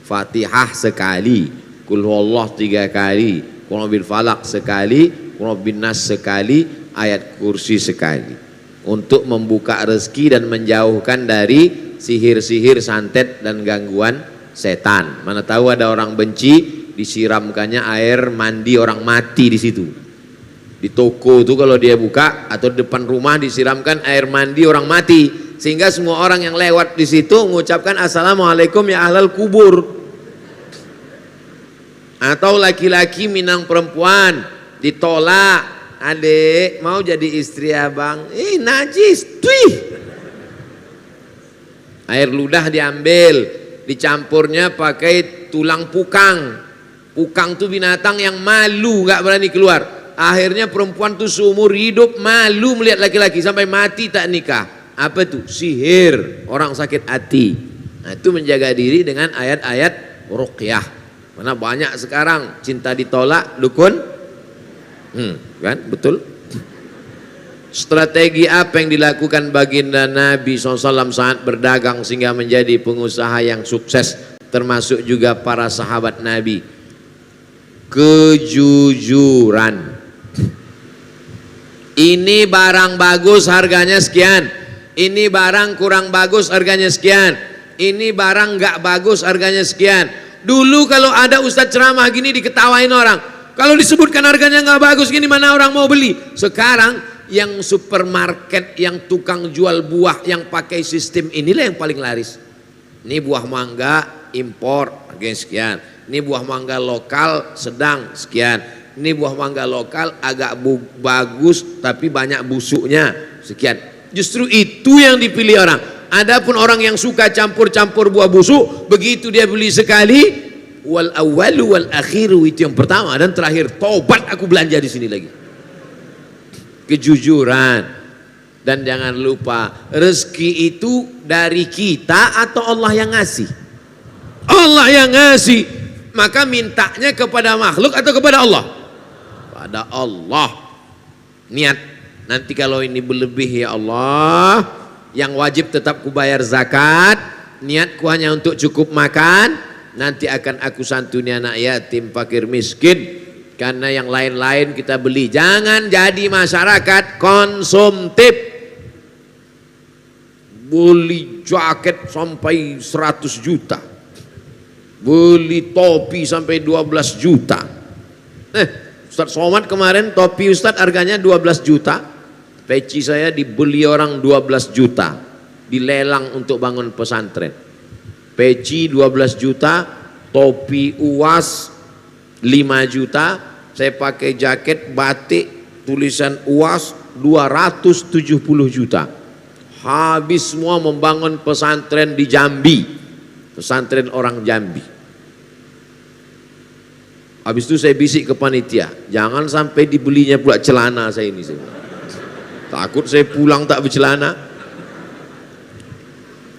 Fatihah sekali, Qul huwallah 3 kali, Qul a'udzu falak sekali, Qul a'udzu nas sekali, ayat kursi sekali. Untuk membuka rezeki dan menjauhkan dari sihir-sihir, santet dan gangguan setan. Mana tahu ada orang benci, disiramkannya air mandi orang mati di situ. Di toko itu kalau dia buka atau di depan rumah disiramkan air mandi orang mati, sehingga semua orang yang lewat di situ mengucapkan assalamualaikum ya ahlal kubur. Atau laki-laki minang perempuan ditolak, adik mau jadi istri abang, najis, tuih. Air ludah diambil, dicampurnya pakai tulang pukang. Pukang itu binatang yang malu, nggak berani keluar. Akhirnya perempuan tuh seumur hidup malu melihat laki-laki sampai mati tak nikah. Apa itu? Sihir, orang sakit hati. Nah, itu menjaga diri dengan ayat-ayat ruqyah. Karena banyak sekarang cinta ditolak, dukun. Kan? Betul? Strategi apa yang dilakukan baginda Nabi SAW saat berdagang sehingga menjadi pengusaha yang sukses, termasuk juga para sahabat Nabi? Kejujuran. Ini barang bagus harganya sekian, ini barang kurang bagus harganya sekian, ini barang nggak bagus harganya sekian. Dulu kalau ada ustadz ceramah gini diketawain orang, kalau disebutkan harganya nggak bagus gini mana orang mau beli. Sekarang yang supermarket, yang tukang jual buah yang pakai sistem inilah yang paling laris. Ini buah mangga impor harganya sekian, ini buah mangga lokal sedang sekian, ini buah mangga lokal agak bagus tapi banyak busuknya sekian. Justru itu yang dipilih orang. Adapun orang yang suka campur-campur buah busuk, begitu dia beli sekali, wal awwalu wal akhiru, itu yang pertama dan terakhir, tobat aku belanja di sini lagi. Kejujuran. Dan jangan lupa, rezeki itu dari kita atau Allah yang ngasih? Allah yang ngasih. Maka mintanya kepada makhluk atau kepada Allah? Pada Allah. Niat, nanti kalau ini berlebih ya Allah, yang wajib tetap kubayar zakat, niatku hanya untuk cukup makan, nanti akan aku santuni anak yatim, fakir miskin. Karena yang lain-lain kita beli. Jangan jadi masyarakat konsumtif. Beli jaket sampai 100 juta, beli topi sampai 12 juta. Ustadz Somad kemarin topi Ustadz harganya 12 juta, peci saya dibeli orang 12 juta, dilelang untuk bangun pesantren. Peci 12 juta, topi UAS 5 juta, saya pakai jaket batik tulisan UAS 270 juta. Habis semua membangun pesantren di Jambi, pesantren orang Jambi. Habis itu saya bisik ke panitia, jangan sampai dibelinya pula celana saya ini. Takut saya pulang tak bercelana.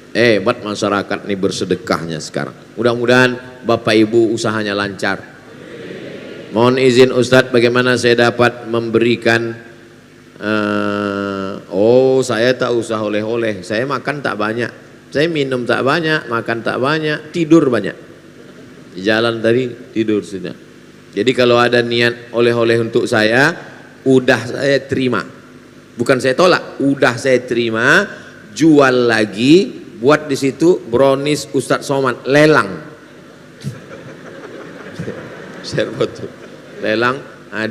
Hebat masyarakat ini bersedekahnya sekarang. Mudah-mudahan Bapak Ibu usahanya lancar. Mohon izin Ustadz, bagaimana saya dapat memberikan saya tak usah oleh-oleh. Saya makan tak banyak, saya minum tak banyak, makan tak banyak, tidur banyak. Di jalan tadi tidur sudah. Jadi kalau ada niat oleh-oleh untuk saya, udah saya terima. Bukan saya tolak, udah saya terima. Jual lagi, buat di situ brownies Ustadz Somad, lelang. Lelang,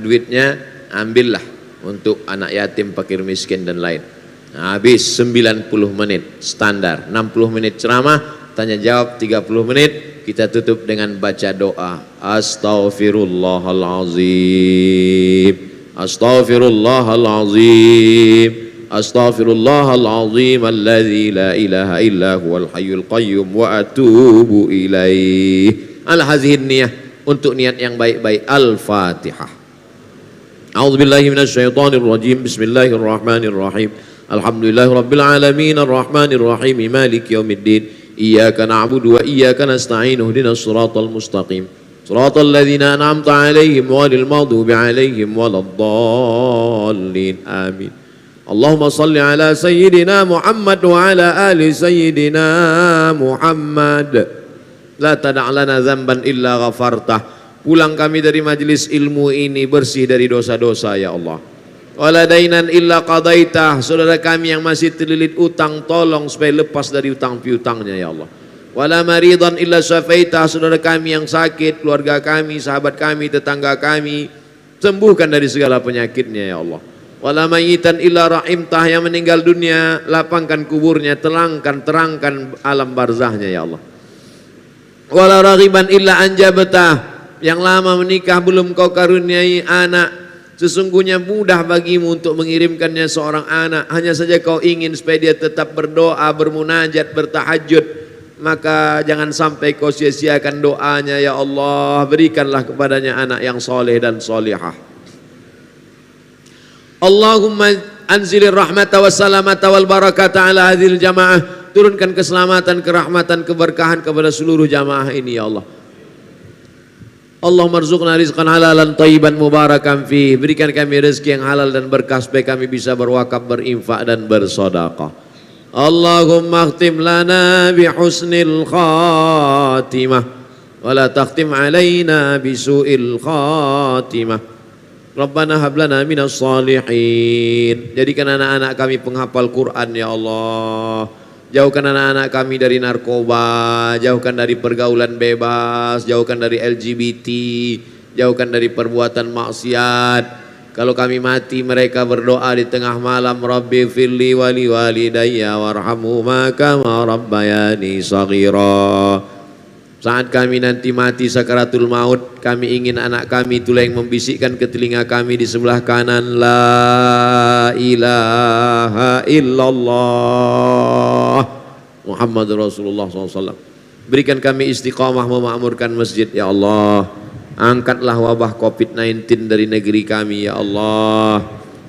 duitnya ambillah untuk anak yatim, fakir miskin dan lain. Habis 90 menit standar, 60 menit ceramah, tanya jawab 30 menit, kita tutup dengan baca doa. Astaghfirullahalazim, astaghfirullahalazim, astaghfirullahalazim alladzi la ilaha illa huwal hayyul qayyum wa atubu ilaih. Al-hazihin niyah, untuk niat yang baik-baik. Al-Fatihah. A'udzubillahi minasyaitonir rajim. Bismillahirrahmanirrahim. Alhamdulillahi rabbil alamin arrahmanir rahim maliki yaumiddin. Iyyaka na'budu wa iyyaka nasta'in. Ihdinas siratal mustaqim. Siratal ladzina an'amta 'alaihim ghairil maghdubi 'alaihim waladdallin. Amin. Allahumma salli ala sayyidina Muhammad wa ala ali sayyidina Muhammad. La tada' lana dzamban illa ghafartah. Pulang kami dari majelis ilmu ini bersih dari dosa-dosa ya Allah. Wala dainan illa qadaitah. Saudara kami yang masih terlilit utang, tolong supaya lepas dari utang piutangnya ya Allah. Wala maridan illa syafaitah. Saudara kami yang sakit, keluarga kami, sahabat kami, tetangga kami, sembuhkan dari segala penyakitnya ya Allah. Wala mayitan illa rahimtah. Yang meninggal dunia, lapangkan kuburnya, terangkan alam barzahnya ya Allah. Wala raghiban illa anjabtah. Yang lama menikah belum kau karuniai anak, sesungguhnya mudah bagimu untuk mengirimkannya seorang anak. Hanya saja kau ingin supaya dia tetap berdoa, bermunajat, bertahajud. Maka jangan sampai kau sia-siakan doanya ya Allah. Berikanlah kepadanya anak yang soleh dan solihah. Allahumma anzilir rahmata wassalamata wal barakata ala hadhil jamaah. Turunkan keselamatan, kerahmatan, keberkahan kepada seluruh jamaah ini ya Allah. Allahumma rzuqna rizqan halalan thayyiban mubarakan fi. Berikan kami rezeki yang halal dan berkah supaya kami bisa berwakaf, berinfak dan bersedekah. Allahumma khtim lana bi husnil khatimah wa la takhtim alaina bi su'il khatimah. Rabbana hab lana minas salihin. Jadikan anak-anak kami penghafal Quran ya Allah. Jauhkan anak-anak kami dari narkoba, jauhkan dari pergaulan bebas, jauhkan dari LGBT, jauhkan dari perbuatan maksiat. Kalau kami mati, mereka berdoa di tengah malam, Rabbi firli wali walidayya warhamhuma kama rabbayani shaghira. Saat kami nanti mati sakaratul maut, kami ingin anak kami itulah yang membisikkan ke telinga kami di sebelah kanan, la ilaha illallah Muhammad Rasulullah SAW. Berikan kami istiqamah memakmurkan masjid ya Allah. Angkatlah wabah COVID-19 dari negeri kami ya Allah.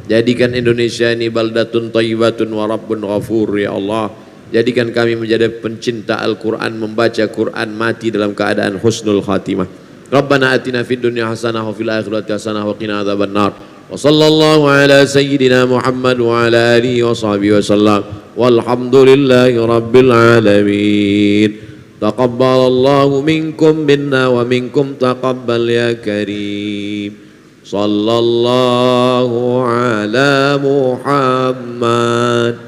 Jadikan Indonesia ini baldatun thayyibatun wa rabbun ghafur ya Allah. Jadikan kami menjadi pencinta Al-Quran, membaca Quran, mati dalam keadaan husnul khatimah. Rabbana atina fid dunya hasanah wa fil akhirati hasanah wa qina adzabannar. Wa sallallahu ala sayyidina Muhammad wa ala alihi wa sahbihi wa sallam. Walhamdulillahi rabbil alamin. Taqabbalallahu minkum minna wa minkum taqabbal ya karim. Sallallahu ala Muhammad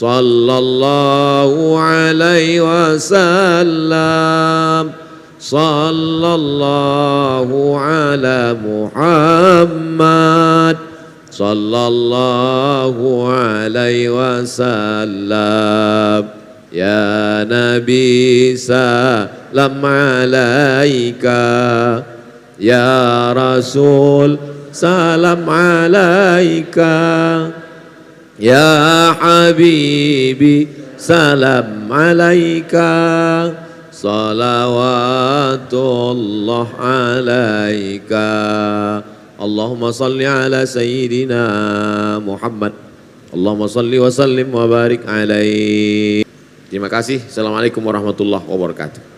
sallallahu alaihi wasallam. Sallallahu ala Muhammad sallallahu alaihi wasallam. Ya Nabi salam alaika, ya Rasul salam alaika. Ya Habibi, salam alaika. Salawatullah alaika. Allahumma salli ala Sayyidina Muhammad. Allahumma salli wa sallim wa barik alaih. Terima kasih. Assalamualaikum warahmatullahi wabarakatuh.